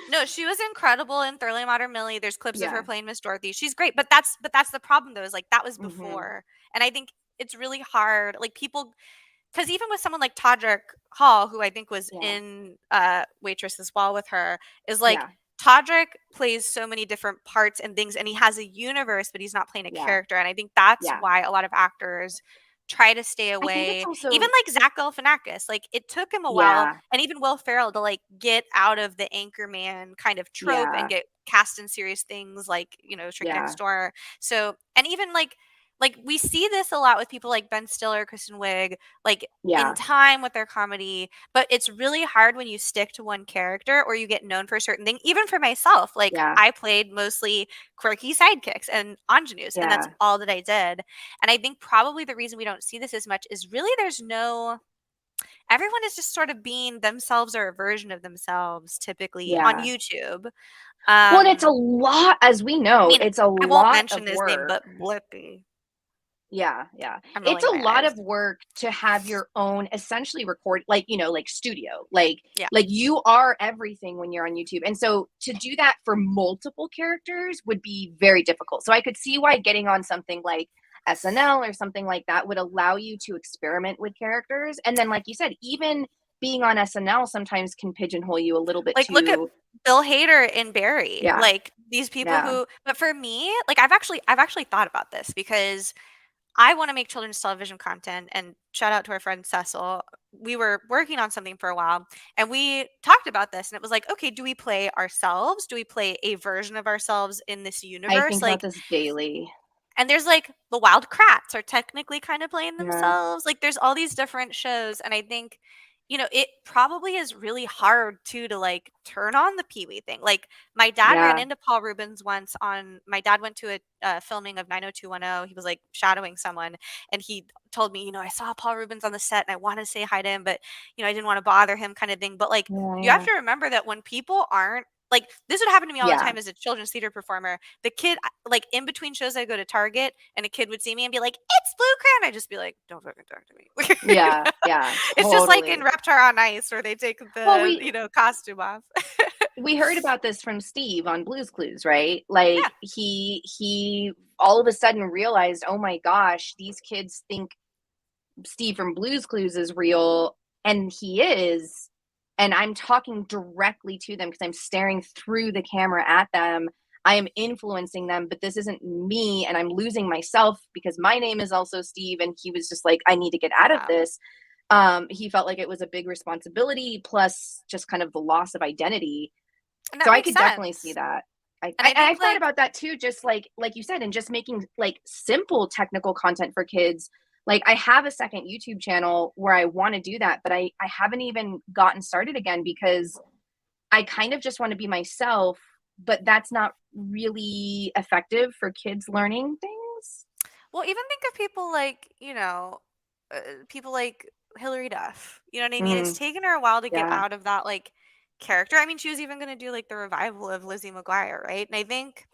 No, she was incredible in Thoroughly Modern Millie. There's clips of her Yeah. playing Miss Dorothy. She's great, but that's the problem though, is like that was Hmm. before. And I think it's really hard. Like people, because even with someone like Todrick Hall, who I think was Yeah. in Waitress as well with her, is like Yeah. Todrick plays so many different parts and things, and he has a universe, but he's not playing a Yeah. character. And I think that's Yeah. why a lot of actors try to stay I think it's away. Even also. like Zach Galifianakis, like it took him a while, Yeah. and even Will Ferrell to like get out of the anchorman kind of trope and Yeah. get cast in serious things like Shrink Yeah. Next Door. So and even like we see this a lot with people like Ben Stiller, Kristen Wiig, like in Yeah. time with their comedy, but it's really hard when you stick to one character or you get known for a certain thing. Even for myself, like Yeah. I played mostly quirky sidekicks and ingenues, and that's Yeah. all that I did. And I think probably the reason we don't see this as much is really there's no everyone is just sort of being themselves or a version of themselves typically on Yeah. YouTube. Well, and it's a Um, lot, as we I know, mean, it's a I won't lot of mention his name, work. but Blippi. Yeah, yeah. I'm It's rolling a my lot eyes. of work to have your own essentially record, like, like studio. Yeah. Like you are everything when you're on YouTube. And so to do that for multiple characters would be very difficult. So I could see why getting on something like SNL or something like that would allow you to experiment with characters. And then like you said, even being on SNL sometimes can pigeonhole you a little bit Like, look at too. Bill Hader and Barry, Yeah, like, these people yeah. who but for me, like, I've actually thought about this because I wanna make children's television content, and shout out to our friend Cecil. We were working on something for a while, and we talked about this, and it was like, "Okay, do we play ourselves? Do we play a version of ourselves in this I universe?" think about Like, this daily. and there's like the Wild Kratts are technically kind of playing Yeah, themselves. Like there's all these different shows, and I think it probably is really hard too to like turn on the Pee Wee thing. Like my dad ran yeah, into Paul Rubens once on my dad went to a filming of 90210. He was like shadowing someone, and he told me, I saw Paul Rubens on the set, and I want to say hi to him, but I didn't want to bother him, kind of thing. But like yeah, you have yeah. to remember that when people aren't like this would happen to me all the Yeah. time as a children's theater performer. The kid, like in between shows, I go to Target and a kid would see me and be like, "It's Blue Crayon." I'd just be like, "Don't fucking talk to me." Yeah, yeah, It's just like in totally. Reptar on Ice where they take Well, the costume off. we heard about this from Steve on Blue's Clues, right? Like Yeah, he all of a sudden realized, "Oh my gosh, these kids think Steve from Blue's Clues is real," and he is. And I'm talking directly to them because I'm staring through the camera at them. I am influencing them, but this isn't me, and I'm losing myself because my name is also Steve. And he was just like, I need to get out of yeah, this. He felt like it was a big responsibility, plus just kind of the loss of identity. and So that I makes could definitely see sense. that. And I think I've thought like about that too, just like you said, and just making like simple technical content for kids. Like I have a second YouTube channel where I want to do that, but I haven't even gotten started again because I kind of just want to be myself, but that's not really effective for kids learning things. well, even think of people like people like Hilary Duff. You know what I mean? It's Mm, taken her a while to get yeah, out of that like character. I mean, she was even going to do like the revival of Lizzie McGuire, right? And I think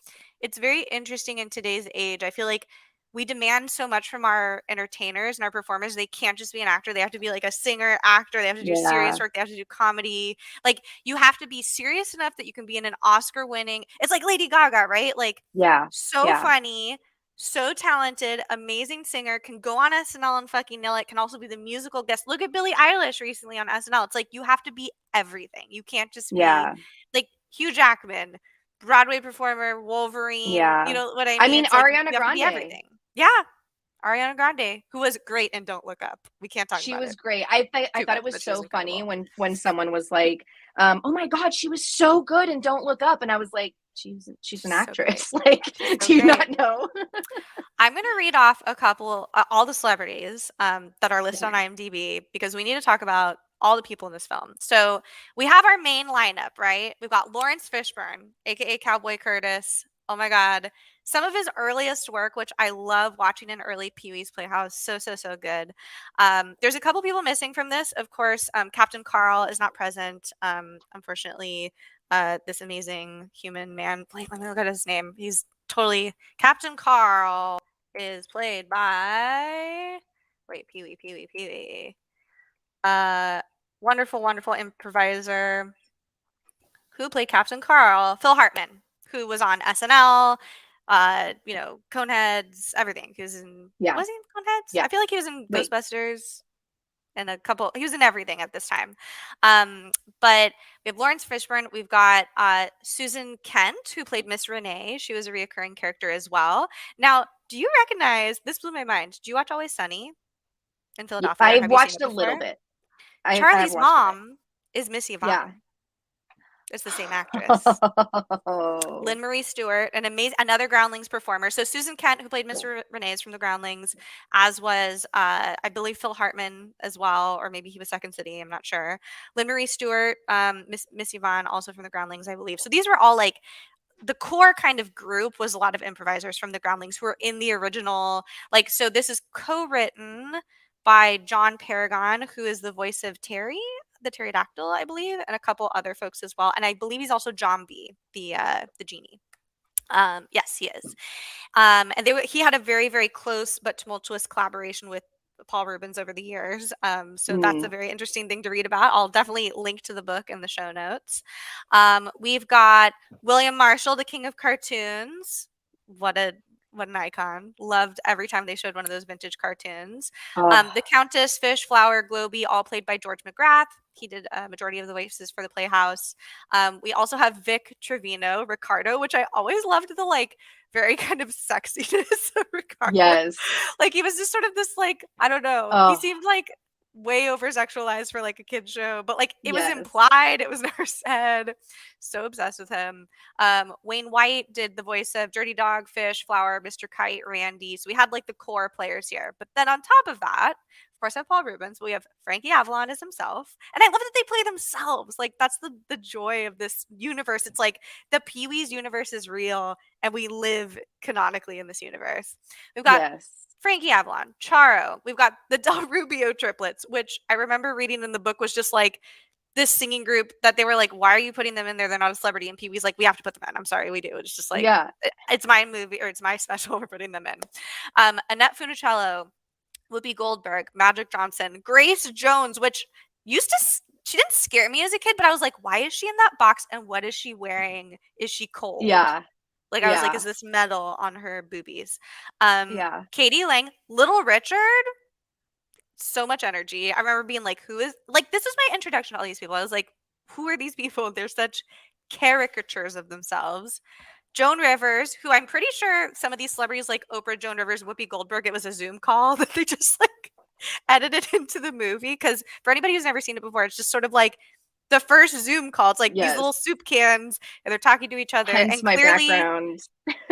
it's very interesting in today's age. I feel like we demand so much from our entertainers and our performers. They can't just be an actor. They have to be like a singer, actor. They have to do yeah, serious work. They have to do comedy. Like you have to be serious enough that you can be in an Oscar winning. It's like Lady Gaga, right? Like yeah, so yeah, funny, so talented, amazing singer, can go on SNL and fucking nail it, can also be the musical guest. Look at Billie Eilish recently on SNL. It's like you have to be everything. You can't just be yeah, like Hugh Jackman, Broadway performer, Wolverine. You yeah. know what I I mean? mean, It's like you Ariana have to be Grande. everything. Yeah. Ariana Grande, who was great and Don't Look Up. We can't talk She about was it great. I too thought much, it was but she was so funny incredible. when someone was like, Oh my God, she was so good in Don't Look Up. And I was like, she's an She's so great. actress. Like, She's so do you great. not know? I'm going to read off a couple, all the celebrities that are listed on Okay. IMDb because we need to talk about all the people in this film. So we have our main lineup, right? We've got Lawrence Fishburne, aka Cowboy Curtis. Oh my God. Some of his earliest work, which I love watching in early Pee Wee's Playhouse. So, so, so good. There's a couple people missing from this. Of course, Captain Carl is not present. Unfortunately, this amazing human man, let me look at his name. He's totally Captain Carl is played by Pee Wee, Pee Wee, Pee Wee. Wonderful, wonderful improviser who played Captain Carl, Phil Hartman, who was on SNL, Coneheads, everything. Yeah. Was he in Coneheads? Yeah. I feel like he was in Wait. Ghostbusters and he was in everything at this time. But we have Lawrence Fishburne. We've got Susan Kent, who played Miss Renee. She was a reoccurring character as well. Now, do you recognize, this blew my mind. Do you watch Always Sunny in Philadelphia? Or I've have you seen watched it a little before? bit. I've Charlie's watched a bit. mom is Miss Yeah. Yvonne. It's the same actress. Oh, Lynn Marie Stewart, another Groundlings performer. So Susan Kent, who played Miss cool. Renee, is from the Groundlings, as was I believe Phil Hartman as well, or maybe he was Second City. I'm not sure. Lynn Marie Stewart, Miss Yvonne, also from the Groundlings, I believe. So these were all like the core kind of group was a lot of improvisers from the Groundlings who were in the original. Like, so this is co-written by John Paragon, who is the voice of Terry, the pterodactyl, I believe, and a couple other folks as well. And I believe he's also John B, the genie. Yes, he is. And he had a very, very close but tumultuous collaboration with Paul Rubens over the years. So that's a Mm. very interesting thing to read about. I'll definitely link to the book in the show notes. We've got William Marshall, the king of cartoons. What a what an icon. Loved every time they showed one of those vintage cartoons. Oh, The Countess, Fish, Flower, Globy, all played by George McGrath. He did a majority of the voices for the Playhouse. We also have Vic Trevino, Ricardo, which I always loved the like very kind of sexiness of Ricardo. yes. Like he was just sort of this like, I don't know. He Oh, seemed like way over sexualized for like a kid show, but like it was yes. implied, it was never said. So obsessed with him. Wayne White did the voice of Dirty Dog, Fish, Flower, Mr. Kite, Randy. So we had like the core players here. But then on top of that, of course, I have Paul Rubens. But we have Frankie Avalon as himself, and I love that they play themselves. Like that's the joy of this universe. It's like the Pee Wee's universe is real, and we live canonically in this universe. We've got Yes. Frankie Avalon, Charo. We've got the Del Rubio triplets, which I remember reading in the book was just like this singing group that they were like, why are you putting them in there? They're not a celebrity. And Pee Wee's like, we have to put them in. I'm sorry, we do. It's just like, Yeah. it's my movie or it's my special. We're putting them in. Annette Funicello, Whoopi Goldberg, Magic Johnson, Grace Jones, which she didn't scare me as a kid, but I was like, why is she in that box and what is she wearing? Is she cold? Yeah. Like I was like, Yeah. is this metal on her boobies? Yeah. Katie Lang, Little Richard, so much energy. I remember being like, who is like this is my introduction to all these people. I was like, who are these people? They're such caricatures of themselves. Joan Rivers, who I'm pretty sure some of these celebrities like Oprah, Joan Rivers, Whoopi Goldberg, it was a Zoom call that they just like edited into the movie. Because for anybody who's never seen it before, it's just sort of like the first Zoom call. It's like these little Yes. soup cans and they're talking to each other. Hence And my clearly background.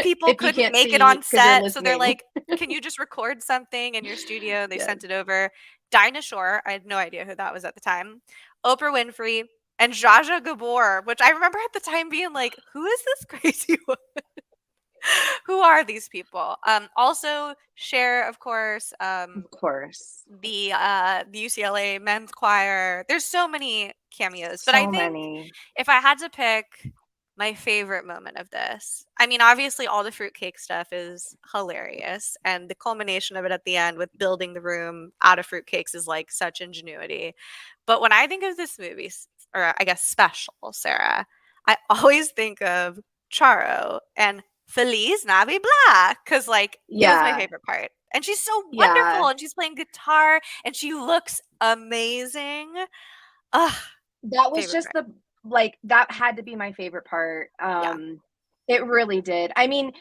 people If you couldn't can't make it see, on because you're set. So they're listening. like, can you just record something in your studio? They Yes. sent it over. Dinah Shore, I had no idea who that was at the time. Oprah Winfrey and Zsa Zsa Gabor, which I remember at the time being like, who is this crazy woman? Who are these people? Also Cher, of course, Of course. the UCLA men's choir. There's so many cameos, but I So think many. if I had to pick my favorite moment of this, I mean, obviously all the fruitcake stuff is hilarious, and the culmination of it at the end with building the room out of fruitcakes is like such ingenuity. But when I think of this movie, or I guess special, Sarah, I always think of Charo and Feliz Navidad because like it was my Yeah. favorite part. And she's so Yeah. wonderful and she's playing guitar and she looks amazing. Ugh, That was favorite just part. the like that had to be my favorite part. Yeah. It really did. I mean,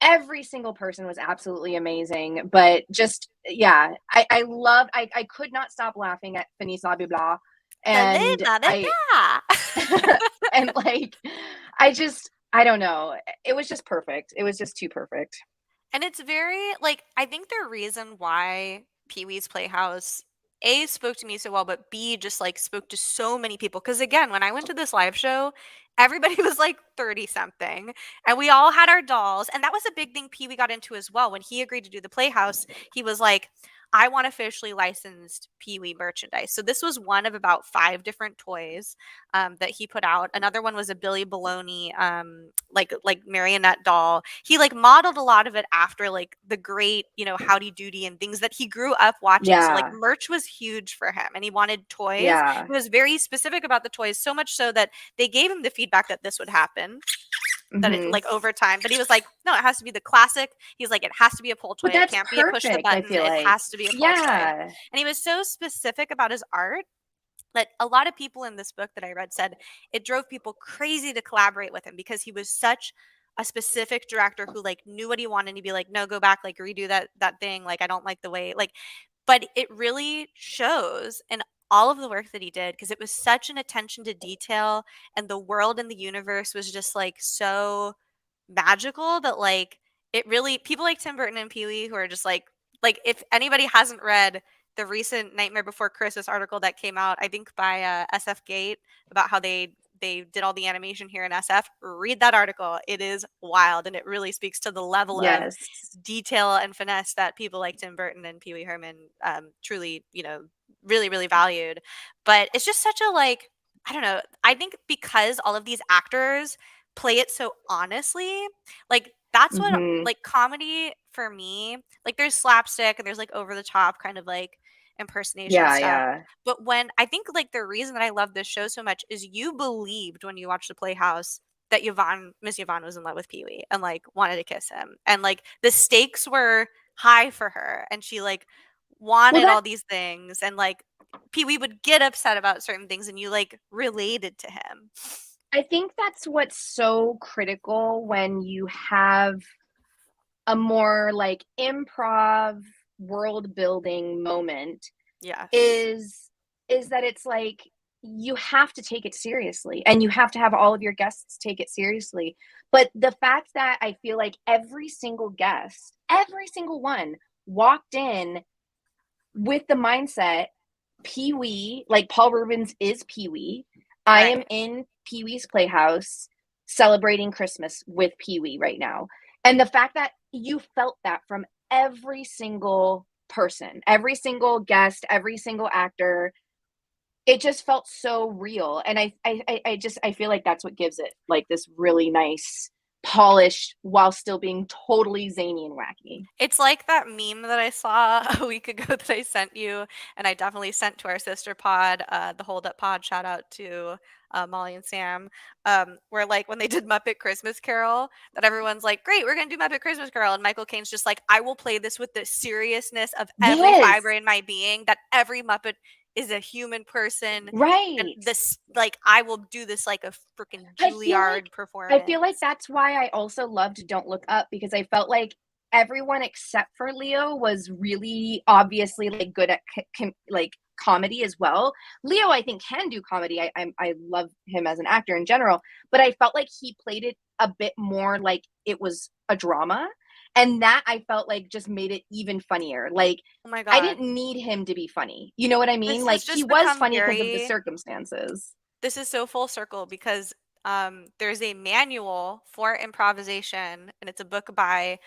every single person was absolutely amazing, but just yeah, I loved I could not stop laughing at Finis La Blah, Feliz and I Navidad. And like, I don't know. It was just perfect. It was just too perfect. And it's very like I think the reason why Pee-wee's Playhouse A spoke to me so well, but B just like spoke to so many people. Because again, when I went to this live show, everybody was like 30 something, and we all had our dolls. And that was a big thing Pee-wee got into as well. When he agreed to do the Playhouse, he was like, I want officially licensed Pee-wee merchandise. So this was one of about 5 different toys that he put out. Another one was a Billy Baloney like marionette doll. He like modeled a lot of it after like the great, Howdy Doody and things that he grew up watching. So like Yeah. merch was huge for him and he wanted toys. Yeah. He was very specific about the toys, so much so that they gave him the feedback that this would happen. That it Hmm. like over time, but he was like, no, it has to be the classic. He's like, it has to be a pull toy. But It that's can't be a push the perfect, I button. feel It like. has to be a pull toy. Yeah. And he was so specific about his art that a lot of people in this book that I read said it drove people crazy to collaborate with him because he was such a specific director who like knew what he wanted to be like, no, go back, like redo that thing. Like I don't like the way like, but it really shows in all of the work that he did because it was such an attention to detail and the world and the universe was just like so magical that like it really people like Tim Burton and Pee Wee who are just like if anybody hasn't read the recent Nightmare Before Christmas article that came out, I think by SF Gate about how they did all the animation here in SF. Read that article; it is wild, and it really speaks to the level of Yes. detail and finesse that people like Tim Burton and Pee Wee Herman truly, really really valued. But it's just such a like I don't know. I think because all of these actors play it so honestly, like that's what Hmm. like comedy for me like there's slapstick and there's like over the top kind of like impersonation Yeah, stuff. yeah. But when I think like the reason that I love this show so much is you believed when you watched the Playhouse that Miss Yvonne was in love with Pee Wee and like wanted to kiss him. And like the stakes were high for her and she like Well, wanted all that these things and like Pee Wee would get upset about certain things and you like related to him. I think that's what's so critical when you have a more like improv world building moment Yes. is that it's like you have to take it seriously and you have to have all of your guests take it seriously. But the fact that I feel like every single guest, every single one walked in with the mindset Pee Wee, like Paul Rubens is Pee Wee. I am Right. in Pee Wee's Playhouse celebrating Christmas with Pee Wee right now. And the fact that you felt that from every single person, every single guest, every single actor, it just felt so real. And I feel like that's what gives it like this really nice polished while still being totally zany and wacky. It's like that meme that I saw a week ago that I sent you, and I definitely sent to our sister pod, the Hold Up Pod. Shout out to Molly and Sam, where like when they did Muppet Christmas Carol, that everyone's like, "Great, we're gonna do Muppet Christmas Carol," and Michael Caine's just like, "I will play this with the seriousness of every Yes. fiber in my being. That every Muppet is a human person, and Right. this like I will do this like a freaking I feel like Juilliard I feel like performance." that's why I also loved Don't Look Up because I felt like everyone except for Leo was really obviously like good at like comedy as well. Leo, I think, can do comedy. I love him as an actor in general, but I felt like he played it a bit more like it was a drama, and that I felt like just made it even funnier. Like Oh my I god, didn't need him to be funny. You know what I mean? this Like has he just was become funny because of the very circumstances. this is so full circle because there's a manual for improvisation, and it's a book by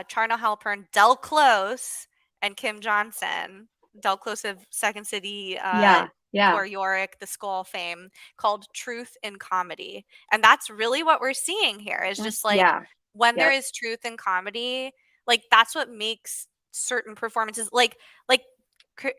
Charnel Halpern, Del Close, and Kim Johnson. Del Close of Second City, Yeah, yeah, Poor Yorick, The Skull fame, called Truth in Comedy. And that's really what we're seeing here is just like yeah. when there Yep. is truth in comedy, like that's what makes certain performances like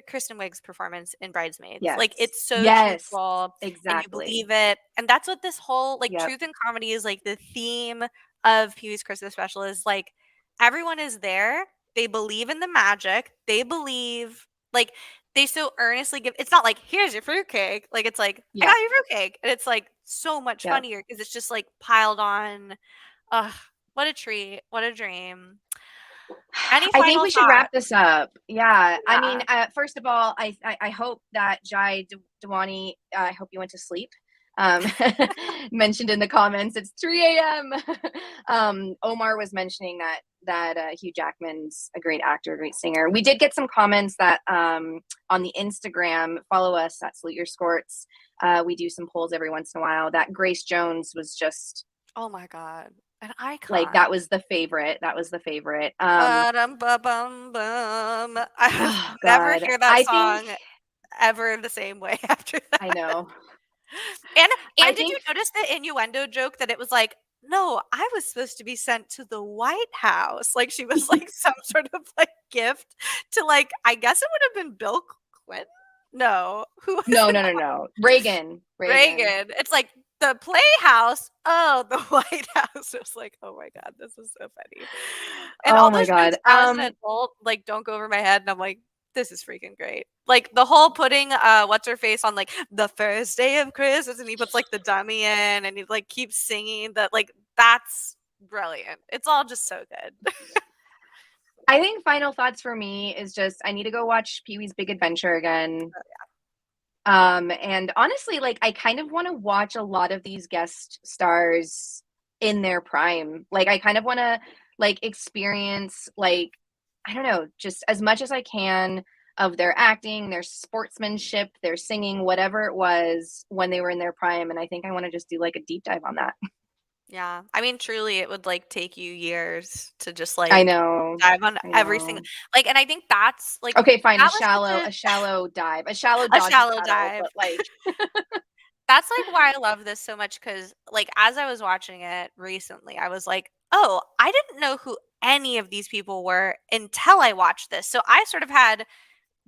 Kristen Wiig's performance in Bridesmaids. Like Yes. it's so Yes. truthful and you Exactly. believe it. And that's what this whole like Yep. truth and comedy is like the theme of Pee Wee's Christmas special is like everyone is there. They believe in the magic. They believe like they so earnestly give it's not like here's your fruitcake. Like it's like I Yeah. got your fruitcake. And it's like so much Yep. funnier because it's just like piled on. Ugh, what a treat. What a dream. Any I think final we should wrap thoughts? this up. Yeah. I mean, Yeah. first of all, I hope that Jai Dewani, I hope you went to sleep. um, mentioned in the comments. It's 3 a.m. Omar was mentioning that Hugh Jackman's a great actor, a great singer. We did get some comments that on the Instagram, follow us at Salute Your Sports. We do some polls every once in a while. That Grace Jones was just Oh my God. An like icon. that was the favorite. That was the favorite. Ba-dum-ba-bum-bum. I Oh never God, hear that I think song ever the same way after I that. know. And I did think you notice the innuendo joke that it was like, no, I was supposed to be sent to the White House. Like she was like some sort of like gift to like, I guess it would have been Bill Clinton. No, who was no, it? no, no, no. Reagan. Reagan. It's like the Playhouse. Oh, the White House. It was like, oh my God, this is so funny. And Oh all my those jokes God. as an adult, like, don't go over my head. And I'm like, this is freaking great. Like the whole putting what's her face on like the first day of Christmas and he puts like the dummy in and he like keeps singing that like that's brilliant. It's all just so good. I think final thoughts for me is just I need to go watch Pee-wee's Big Adventure again. And honestly, like I kind of want to watch a lot of these guest stars in their prime. Like I kind of want to like experience like I don't know, just as much as I can of their acting, their sportsmanship, their singing, whatever it was when they were in their prime. And I think I want to just do like a deep dive on that. Yeah. I mean, truly, it would like take you years to just I like know. dive on I every single know. like, and I think that's like Okay, fine. that was such A shallow dive, a shallow a dodgy shallow paddle, dive. but like, That's like why I love this so much because like as I was watching it recently, I was like, oh, I didn't know who any of these people were until I watched this. So I sort of had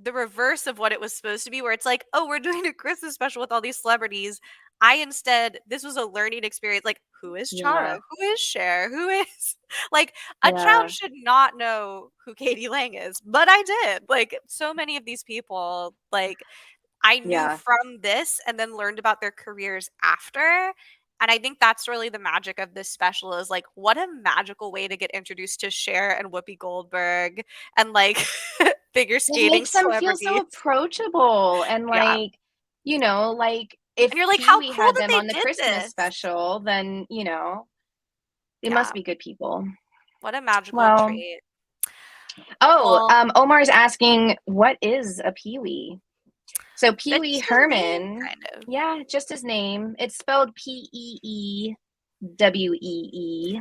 the reverse of what it was supposed to be, where it's like, oh, we're doing a Christmas special with all these celebrities. I instead, this was a learning experience. Like, who is Charo? yeah, Who is Cher? Who is like a child yeah, should not know who Katie Lang is, but I did. Like, so many of these people, like, I knew yeah. from this and then learned about their careers after. And I think that's really the magic of this special is like, what a magical way to get introduced to Cher and Whoopi Goldberg and like figure It skating makes them feel so celebrities. approachable and Yeah. like, like if And you're like, Pee how Wee cool had that them they on the did Christmas this. special, then, they must Yeah. be good people. What a magical Well, treat. oh, Well, Omar's asking, what is a Pee Wee? So Pee that's Wee just his name, Herman, kind of. yeah, just his name. It's spelled Peewee.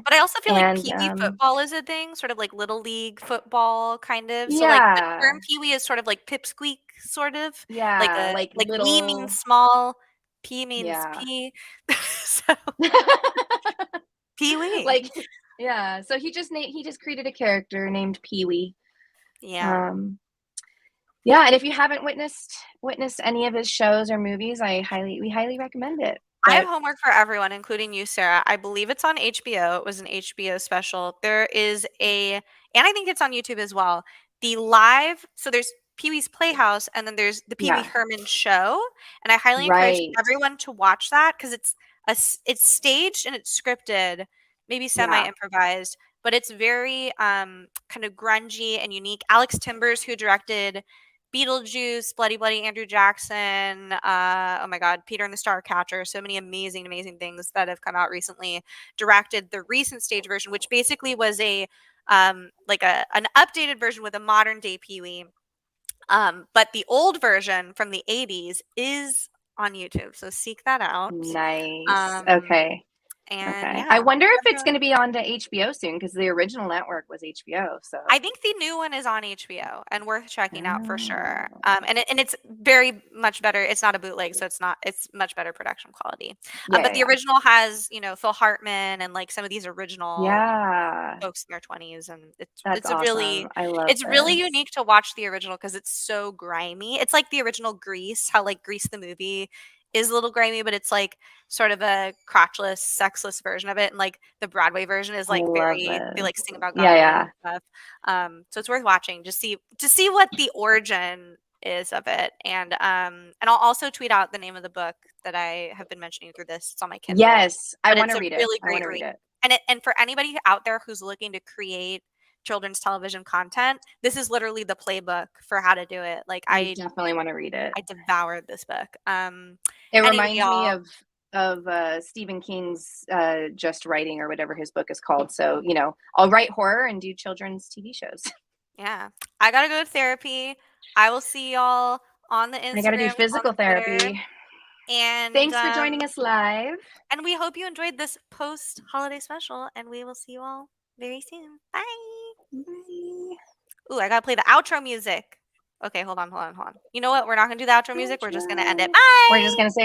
But I also feel like And Pee Wee football is a thing, sort of like little league football, kind of. So like the yeah, term Pee Wee is sort of like pipsqueak, sort of like yeah, a like like wee means little, small, P means yeah. pea, so Pee Wee. Like, yeah. So he just created a character named Pee-wee. Yeah. Um, yeah, and if you haven't witnessed any of his shows or movies, we highly recommend it. I have But homework for everyone, including you, Sarah. I believe it's on HBO. It was an HBO special. There is and I think it's on YouTube as well. The live, so there's Pee Wee's Playhouse, and then there's the Pee Wee yeah, Herman Show, and I highly encourage right. everyone to watch that because it's staged and it's scripted, maybe semi Yeah, improvised, but it's very kind of grungy and unique. Alex Timbers, who directed Beetlejuice, Bloody Bloody Andrew Jackson, oh my God, Peter and the Starcatcher, so many amazing, amazing things that have come out recently. Directed the recent stage version, which basically was a like an updated version with a modern day Pee Wee. But the old version from the 80s is on YouTube, so seek that out. nice. Um, Okay. and Okay. I yeah, wonder if it's everyone going to be on to HBO soon because the original network was HBO. So, I think the new one is on HBO and worth checking out for sure. oh, And it's very much better. It's not a bootleg, so it's much better production quality. yeah, But yeah, the yeah. original has Phil Hartman and like some of these original Yeah, folks in their 20s, and that's it's a really awesome. I love it's really this. unique to watch the original because it's so grimy. It's like the original Grease, how like Grease the movie is a little grimy, but it's like sort of a crotchless, sexless version of it. And like the Broadway version is I like love very they this. like sing about Yeah, gonorrhea yeah. and stuff. So it's worth watching to see what the origin is of it. And I'll also tweet out the name of the book that I have been mentioning through this. It's on my Kindle, Yes, I but want it's to a read it. really I want great to read. read it. And for anybody out there who's looking to create children's television content, this is literally the playbook for how to do it. Like I definitely want to read it. I devoured this book. It Anyway, reminds me y'all. of Stephen King's just writing or whatever his book is called. So, you know, I'll write horror and do children's TV shows. Yeah. I gotta go to therapy. I will see y'all on the I got to do Instagrams, on physical the Twitter, therapy. and Thanks for joining us live. and we hope you enjoyed this post-holiday special, and we will see you all very soon. Bye. Bye. Ooh, I gotta play the outro music. Okay, hold on. You know what? We're not gonna do the outro music. We're just gonna end it. We're just Bye. going to say